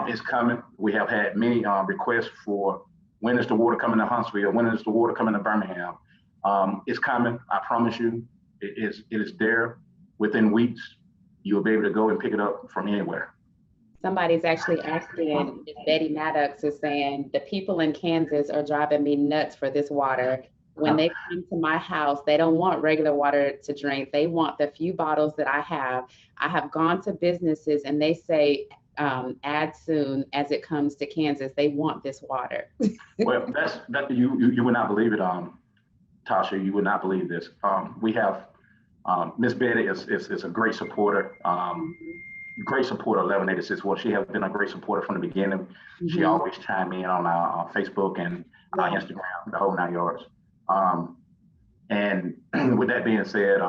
C: it's coming. We have had many requests for when is the water coming to Huntsville? When is the water coming to Birmingham? It's coming. I promise you, it is there within weeks. You'll be able to go and pick it up from anywhere.
A: Somebody's actually asking, Betty Maddox is saying, the people in Kansas are driving me nuts for this water. When they come to my house, they don't want regular water to drink. They want the few bottles that I have. I have gone to businesses and they say, add soon as it comes to Kansas. They want this water.
C: Well, that you would not believe it, Tasha. You would not believe this. We have Miss Betty is a great supporter. Great supporter of 1186 Water. She has been a great supporter from the beginning. She always chime in on our Facebook and our Instagram, the whole 9 yards. And with that being said,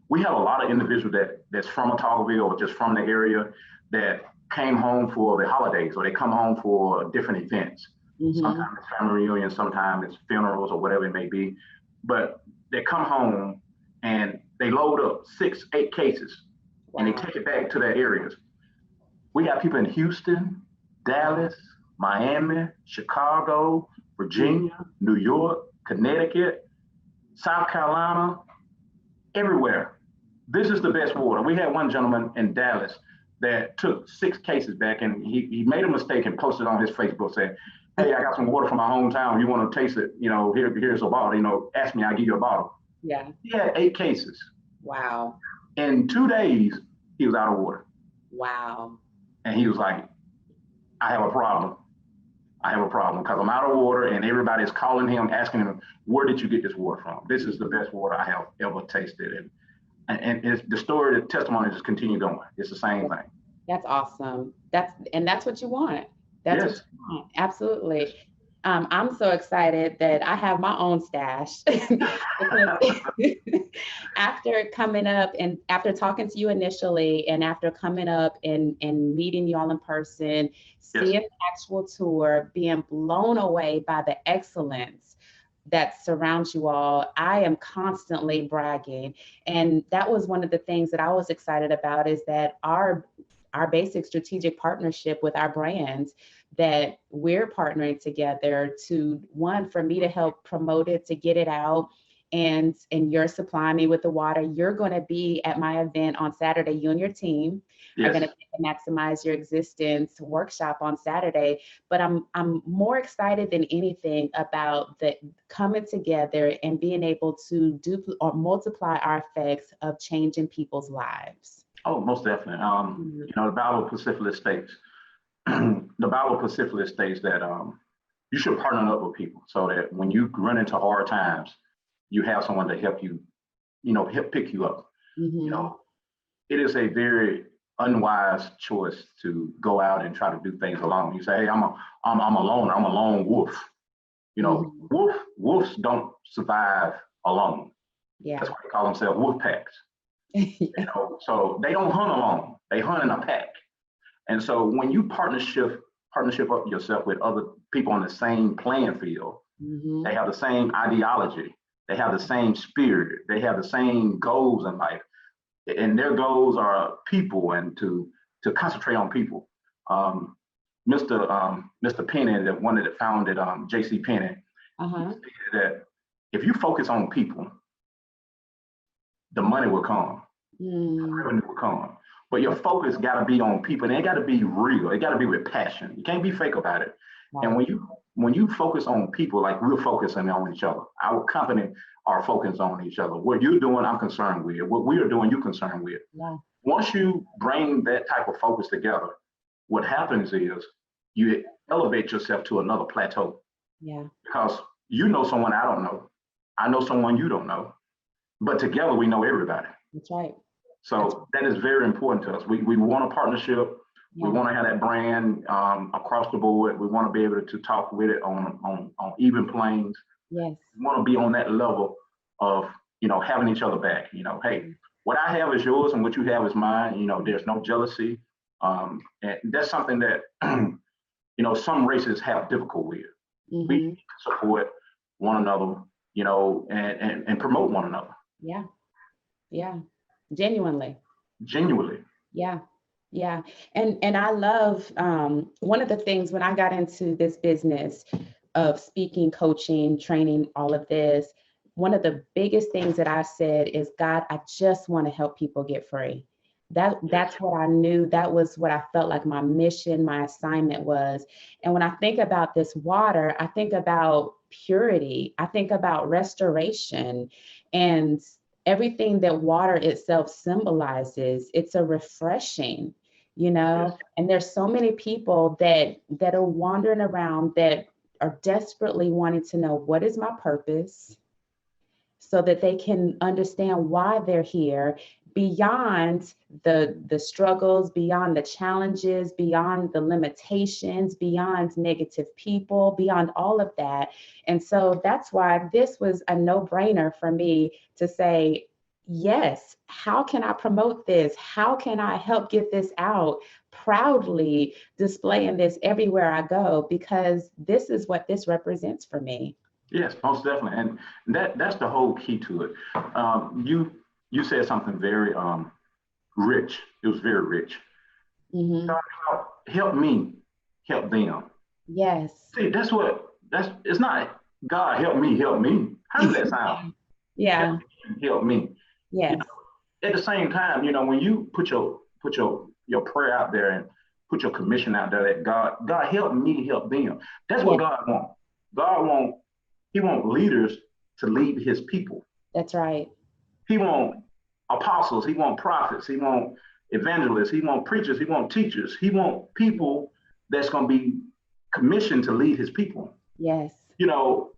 C: we have a lot of individuals that's from Otagoville or just from the area that came home for the holidays, or they come home for different events. Sometimes it's family reunions, sometimes it's funerals or whatever it may be. But they come home and they load up 6, 8 cases and they take it back to their areas. We have people in Houston, Dallas, Miami, Chicago, Virginia, New York, Connecticut, South Carolina, everywhere. This is the best water. We had one gentleman in Dallas that took 6 cases back, and he made a mistake and posted on his Facebook saying, hey, I got some water from my hometown. You want to taste it? Here's a bottle. Ask me, I'll give you a bottle.
A: Yeah.
C: He had 8 cases.
A: Wow.
C: In 2 days, he was out of water.
A: Wow.
C: And he was like, I have a problem because I'm out of water, and everybody's calling him, asking him, where did you get this water from? This is the best water I have ever tasted. And it's the story, the testimony just continue going. It's the same thing.
A: That's awesome. That's what you want. That's what you want. Absolutely. I'm so excited that I have my own stash. After coming up and after talking to you initially, and after coming up and meeting y'all in person, seeing the actual tour, being blown away by the excellence that surrounds you all, I am constantly bragging. And that was one of the things that I was excited about, is that our basic strategic partnership with our brands, that we're partnering together to, one, for me to help promote it, to get it out, and you're supplying me with the water. You're going to be at my event on Saturday. You and your team are going to maximize your existence workshop on Saturday. But I'm more excited than anything about the coming together and being able to multiply our effects of changing people's lives.
C: Oh, most definitely. The Battle of Pacific states. The Battle of Pacific states that you should partner up with people so that when you run into hard times, you have someone to help you, help pick you up. It is a very unwise choice to go out and try to do things alone. You say, hey, I'm a loner. I'm a lone wolf. Wolves don't survive alone. Yeah. That's why they call themselves wolf packs. So they don't hunt alone. They hunt in a pack. And so when you partnership up yourself with other people on the same playing field, they have the same ideology, they have the same spirit, they have the same goals in life, and their goals are people and to concentrate on people. Mr. Penny, the one that founded J.C. Penny, stated that if you focus on people, the money will come, the revenue will come. But your focus got to be on people, and it got to be real. It got to be with passion. You can't be fake about it. Wow. And when you focus on people, like we're focusing on each other, our company are focused on each other. What you're doing, I'm concerned with. What we are doing, you're concerned with. Yeah. Once you bring that type of focus together, what happens is you elevate yourself to another plateau. Yeah. Because you know someone I don't know. I know someone you don't know. But together we know everybody.
A: That's right.
C: So that is very important to us. We want a partnership. Yeah. We want to have that brand across the board. We want to be able to talk with it on even planes. Yes. We want to be on that level of, having each other back. Hey, what I have is yours and what you have is mine. There's no jealousy. And that's something that, some races have difficulty with. We need to support one another, and promote one another.
A: Yeah. Yeah. Genuinely. Yeah. Yeah. And I love, one of the things when I got into this business of speaking, coaching, training, all of this, one of the biggest things that I said is, God, I just want to help people get free. That's what I knew. That was what I felt like my mission, my assignment was. And when I think about this water, I think about purity. I think about restoration and everything that water itself symbolizes. It's a refreshing, you
C: Yes.
A: know, and there's so many people that are wandering around that are desperately wanting to know, what is my purpose, so that they can understand why they're here, beyond the struggles, beyond the challenges, beyond the limitations, beyond negative people, beyond all of that. And so that's why this was a no-brainer for me to say, yes, how can I promote this? How can I help get this out? Proudly displaying this everywhere I go, because this is what this represents for me.
C: Yes, most definitely, and that's the whole key to it. You said something very rich. It was very rich.
A: Hmm.
C: God, help me, help them.
A: Yes.
C: See, that's. It's not God help me, help me. How does that sound? Help
A: Yeah.
C: me, help me. You
A: Yes.
C: know, at the same time, when you put your prayer out there and put your commission out there, that God help me, help them. That's what
A: Yes.
C: God wants. God want He want leaders to lead His people.
A: That's right.
C: He want apostles. He want prophets. He want evangelists. He want preachers. He want teachers. He want people that's going to be commissioned to lead His people.
A: Yes.
C: You know,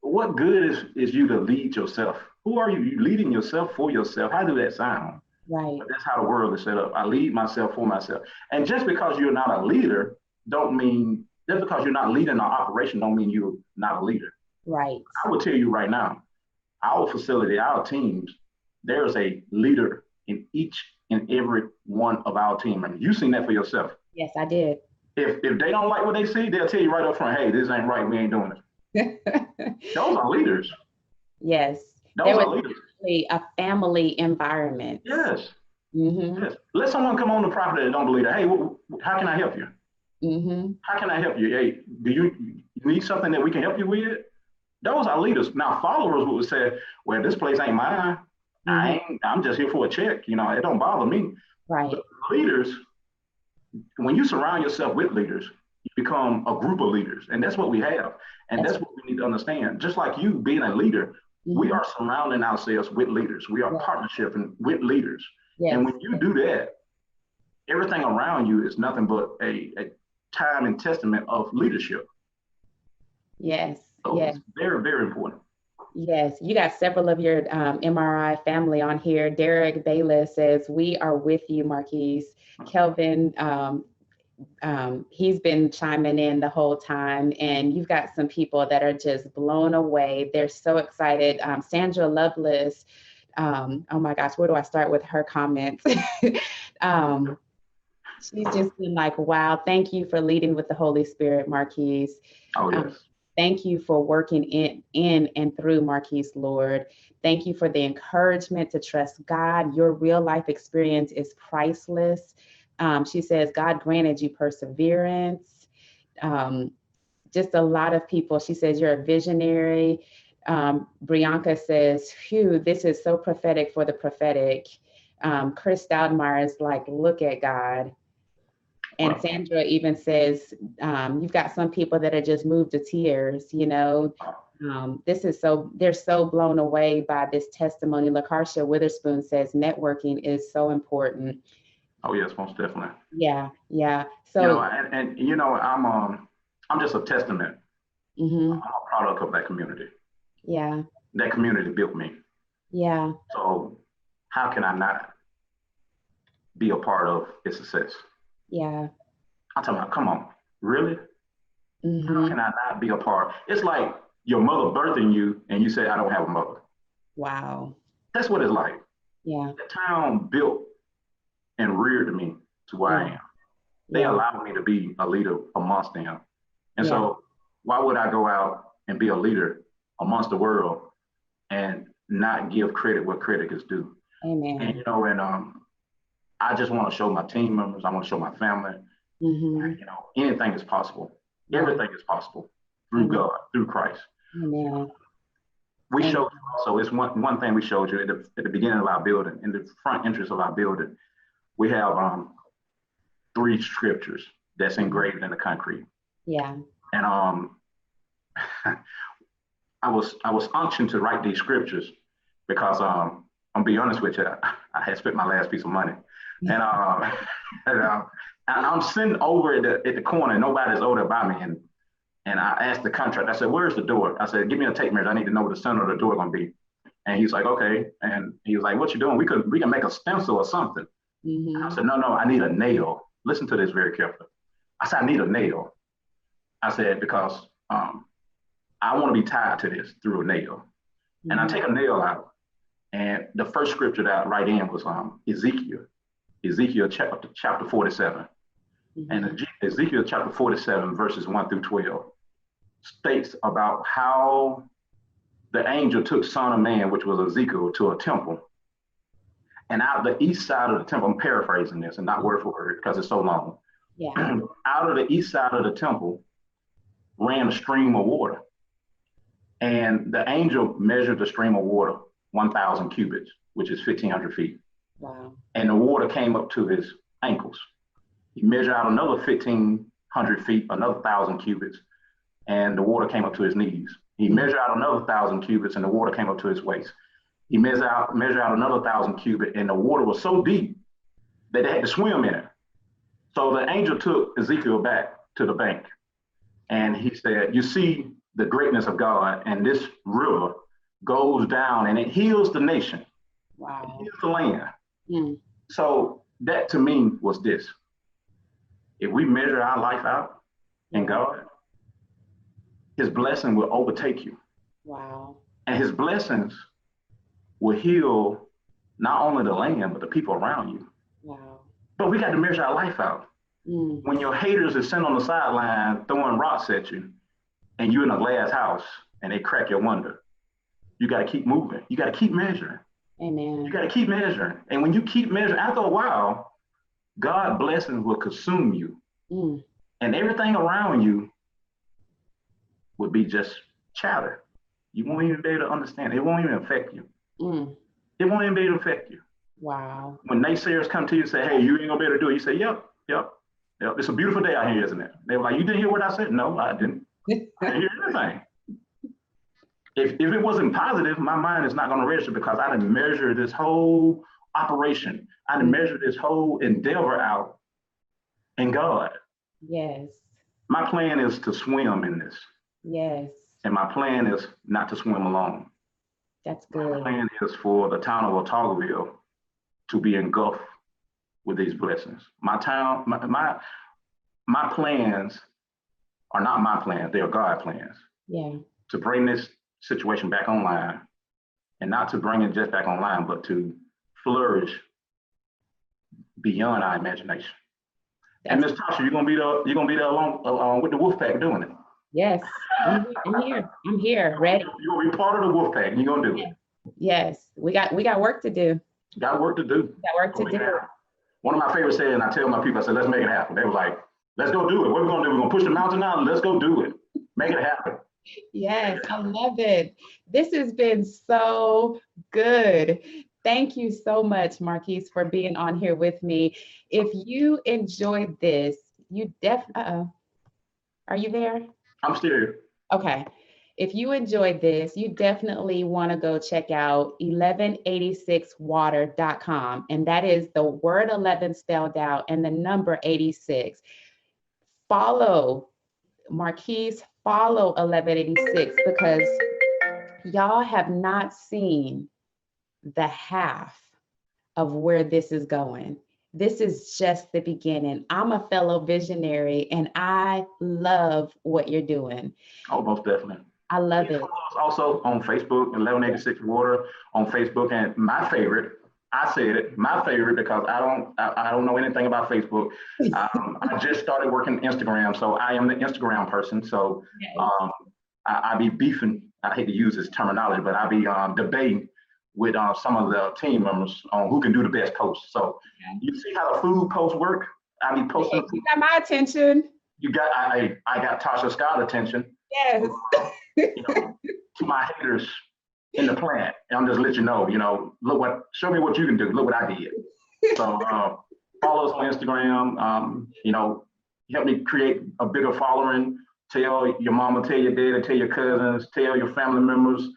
C: what good is you to lead yourself? Who are you? You leading yourself for yourself? How do that sound?
A: Right.
C: But that's how the world is set up. I lead myself for myself. And just because you're not a leader, don't mean just because you're not leading an operation, don't mean you're not a leader.
A: Right.
C: I will tell you right now, our facility, our teams, there's a leader in each and every one of our team members. You've seen that for yourself.
A: Yes, I did.
C: If they don't like what they see, they'll tell you right up front, hey, this ain't right. We ain't doing it. Those are leaders.
A: Yes. There
C: Those
A: was
C: are leaders.
A: actually a family environment.
C: Yes.
A: Mm-hmm.
C: Yes. Let someone come on the property that don't believe that. Hey, how can I help you?
A: Mm-hmm.
C: How can I help you? Hey, do you need something that we can help you with? Those are leaders. Now, followers would say, well, this place ain't mine.
A: Mm-hmm.
C: I'm just here for a check. It don't bother me.
A: Right.
C: But leaders, when you surround yourself with leaders, you become a group of leaders. And that's what we have. And
A: That's
C: that's what we need to understand. Just like you being a leader, we
A: mm-hmm.
C: are surrounding ourselves with leaders. We are
A: Yes.
C: partnership with leaders. And
A: Yes.
C: when you do that, everything around you is nothing but a time and testament of leadership.
A: Yes.
C: So
A: Yes.
C: it's very, very important.
A: Yes, you got several of your MRI family on here. Derek Bayless says, we are with you, Marquis. Kelvin, he's been chiming in the whole time, and you've got some people that are just blown away. They're so excited. Sandra Lovelace, oh my gosh, where do I start with her comments? She's just been like, wow, thank you for leading with the Holy Spirit, Marquis.
C: Oh,
A: Um,
C: yes.
A: Thank you for working in and through, Marquis, Lord. Thank you for the encouragement to trust God. Your real life experience is priceless. She says, God granted you perseverance. Just a lot of people. She says, you're a visionary. Brianka says, phew, this is so prophetic for the prophetic. Chris Stoudemire is like, look at God. And
C: Well,
A: Sandra even says, you've got some people that are just moved to tears, this is they're so blown away by this testimony. LaCarsha Witherspoon says networking is so important.
C: oh, yes, most definitely.
A: Yeah, yeah.
C: You know,
A: So,
C: and I'm just a testament. I'm
A: mhm,
C: a product of that community.
A: yeah,
C: That community built me.
A: yeah,
C: So how can I not be a part of its success?
A: yeah,
C: I'm talking about, come on, really? How
A: hmm,
C: can I not be a part? It's like your mother birthing you and you say, I don't have a mother.
A: wow,
C: That's what it's like.
A: yeah,
C: The town built and reared me to where I
A: yeah,
C: am. They
A: yeah,
C: allowed me to be a leader amongst them. And
A: yeah.
C: so why would I go out and be a leader amongst the world and not give credit where credit is due? And
A: Amen.
C: I just want to show my team members, I want to show my family,
A: Hmm.
C: anything is possible.
A: Yeah,
C: Everything is possible through
A: amen,
C: God, through Christ.
A: amen,
C: We
A: amen.
C: showed you also, it's one thing we showed you at the beginning of our building, in the front entrance of our building, we have 3 scriptures that's engraved in the concrete.
A: Yeah,
C: And I was unctioned to write these scriptures because I'm be honest with you, I had spent my last piece of money, and and, uh, and I'm sitting over at the corner, and nobody's over there by me, and I asked the contractor, I said, "Where's the door?" I said, "Give me a tape measure. I need to know where the center of the door is gonna be." And he's like, "Okay," and he was like, "What you doing? We can make a stencil or something." And I said, "No, I need a nail." Listen to this very carefully. I said, "I need a nail." I said, because I want to be tied to this through a nail. And I take a nail out, and the first scripture that I write in was Ezekiel chapter 47. And Ezekiel chapter 47, verses 1 through 12, states about how the angel took Son of Man, which was Ezekiel, to a temple. And out the east side of the temple, I'm paraphrasing this and not word for word because it's so long.
A: Yeah.
C: Out of the east side of the temple ran a stream of water. And the angel measured the stream of water 1,000 cubits, which is 1,500 feet.
A: Wow.
C: And the water came up to his ankles. He measured out another 1,500 feet, another 1,000 cubits, and the water came up to his knees. He measured out another 1,000 cubits, and the water came up to his waist. He measured out another 1,000 cubits, and the water was so deep that they had to swim in it. So the angel took Ezekiel back to the bank, and he said, "You see the greatness of God, and this river goes down and it heals the nation."
A: Wow.
C: It heals the land. So that to me was this. If we measure our life out in God, his blessing will overtake you.
A: Wow.
C: And his blessings will heal not only the land, but the people around you.
A: Wow.
C: But we got to measure our life out. When your haters are sitting on the sideline throwing rocks at you, and you're in a glass house and they crack your window, you got to keep moving. You got to keep measuring.
A: Amen.
C: You got to keep measuring. And when you keep measuring, after a while, God's blessings will consume you. And everything around you would be just chatter. You won't even be able to understand. It won't even affect you. It won't even be able to affect you.
A: Wow.
C: When naysayers come to you and say, "Hey, you ain't gonna be able to do it," you say, yep. It's a beautiful day out here, isn't it? They were like, "You didn't hear what I said?" No, I didn't. I didn't hear anything. If it wasn't positive, my mind is not going to register because I didn't measure this whole operation. I didn't measure this whole endeavor out in God.
A: Yes.
C: My plan is to swim in this.
A: Yes.
C: And my plan is not to swim alone.
A: That's good.
C: My plan is for the town of Otagoville to be engulfed with these blessings. My plans are not my plans. They are God's plans.
A: Yeah.
C: To bring this situation back online, and not to bring it just back online, but to flourish beyond our imagination. And Miss Tasha, you're gonna be there along with the Wolfpack doing it.
A: Yes, I'm here, ready.
C: You're gonna be part of the Wolfpack, and you're gonna do it.
A: Yes, we got work to do.
C: Got work to do.
A: Got work to do.
C: One of my favorite sayings, and I tell my people, I said, "Let's make it happen." They were like, "Let's go do it. What are we gonna do? We're gonna push the mountain out. Let's go do it. Make it happen."
A: Yes, I love it. This has been so good. Thank you so much, Marquis, for being on here with me. If you enjoyed this, you are you there?
C: I'm still here.
A: Okay. If you enjoyed this, you definitely want to go check out 1186water.com. And that is the word 11 spelled out and the number 86. Follow Marquis, follow 1186 because y'all have not seen the half of where this is going. This is just the beginning. I'm a fellow visionary and I love what you're doing.
C: Oh, most definitely.
A: I love it.
C: Also on Facebook, 1186 Water on Facebook. And my favorite, I said it, my favorite, because I don't know anything about Facebook. I just started working Instagram, so I am the Instagram person. So I be beefing, I hate to use this terminology, but I be debating with some of the team members on who can do the best post. So you see how the food posts work? I be posting.
A: You got my attention.
C: I got Tasha Scott's attention.
A: Yes.
C: To my haters in the plant. And I'm just let you know, show me what you can do. Look what I did. So follow us on Instagram, help me create a bigger following Tell your mama, tell your daddy, tell your cousins, tell your family members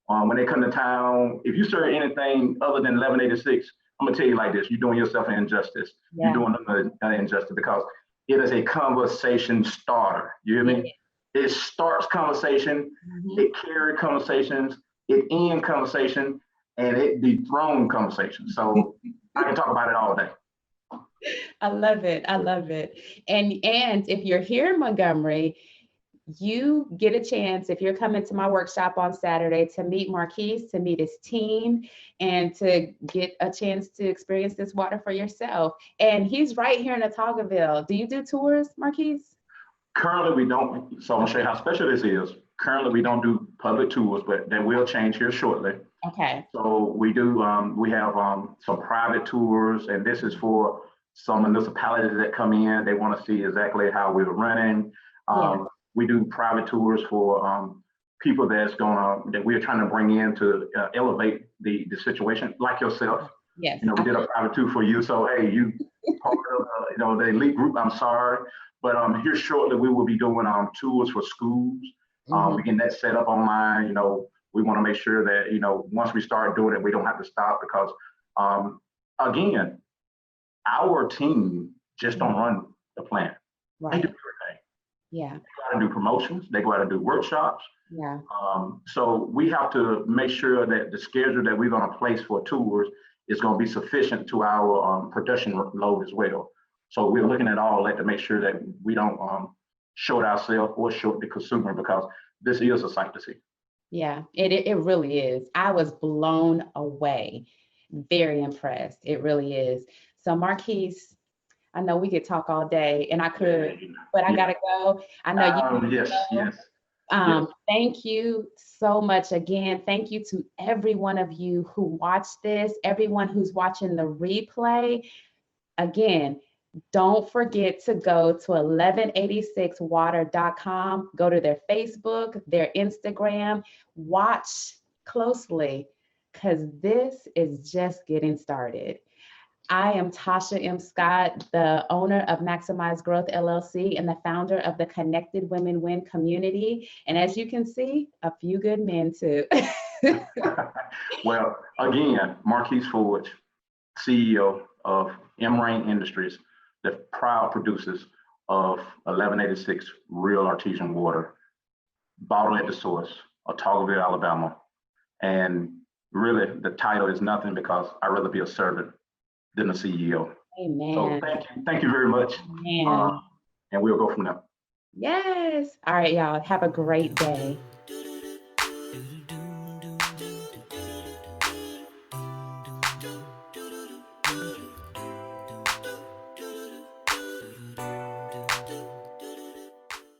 C: when they come to town. If you serve anything other than 1186, I'm gonna tell you like this: you're doing yourself an injustice.
A: Yeah.
C: You're doing an injustice because it is a conversation starter. You hear me? It starts conversation, it carries conversations, it ends conversation, and it dethrones conversation. So I can talk about it all day.
A: I love it. I love it. And if you're here in Montgomery, you get a chance, if you're coming to my workshop on Saturday, to meet Marquis, to meet his team, and to get a chance to experience this water for yourself. And he's right here in Ottauqueville. Do you do tours, Marquis?
C: Currently, we don't. So I'm gonna show you how special this is. Currently, we don't do public tours, but that will change here shortly.
A: Okay.
C: So we do. We have some private tours, and this is for some municipalities that come in. They want to see exactly how we're running. We do private tours for people that we're trying to bring in to elevate the situation, like yourself.
A: Yes.
C: You know, we did a private tour for you. So hey, you part of the elite group. I'm sorry, but here shortly we will be doing tours for schools. We get that set up online. You know, we want to make sure that once we start doing it, we don't have to stop because again, our team just don't run the plant.
A: Right.
C: They do everything.
A: Yeah.
C: They go out and do promotions. They go out and do workshops.
A: Yeah.
C: So we have to make sure that the schedule that we're going to place for tours is going to be sufficient to our production load as well. So we're looking at all that to make sure that we don't short ourselves or short the consumer, because this is a sight to see.
A: Yeah, it really is. I was blown away. Very impressed. It really is. So Marquis, I know we could talk all day, and I could, but I gotta go. I know you.
C: Yes, yes.
A: Thank you so much again. Thank you to every one of you who watched this, everyone who's watching the replay. Again, don't forget to go to 1186water.com, go to their Facebook, their Instagram, watch closely, because this is just getting started. I am Tasha M. Scott, the owner of Maximize Growth LLC and the founder of the Connected Women Win community. And as you can see, a few good men too.
C: Well, again, Marquis Forge, CEO of M-Rain Industries, the proud producers of 1186 real artesian water, bottled at the source, Ottauqueville, Alabama. And really, the title is nothing because I'd rather be a servant than a CEO.
A: Amen.
C: So thank you very much. And we'll go from there.
A: Yes. All right, y'all. Have a great day.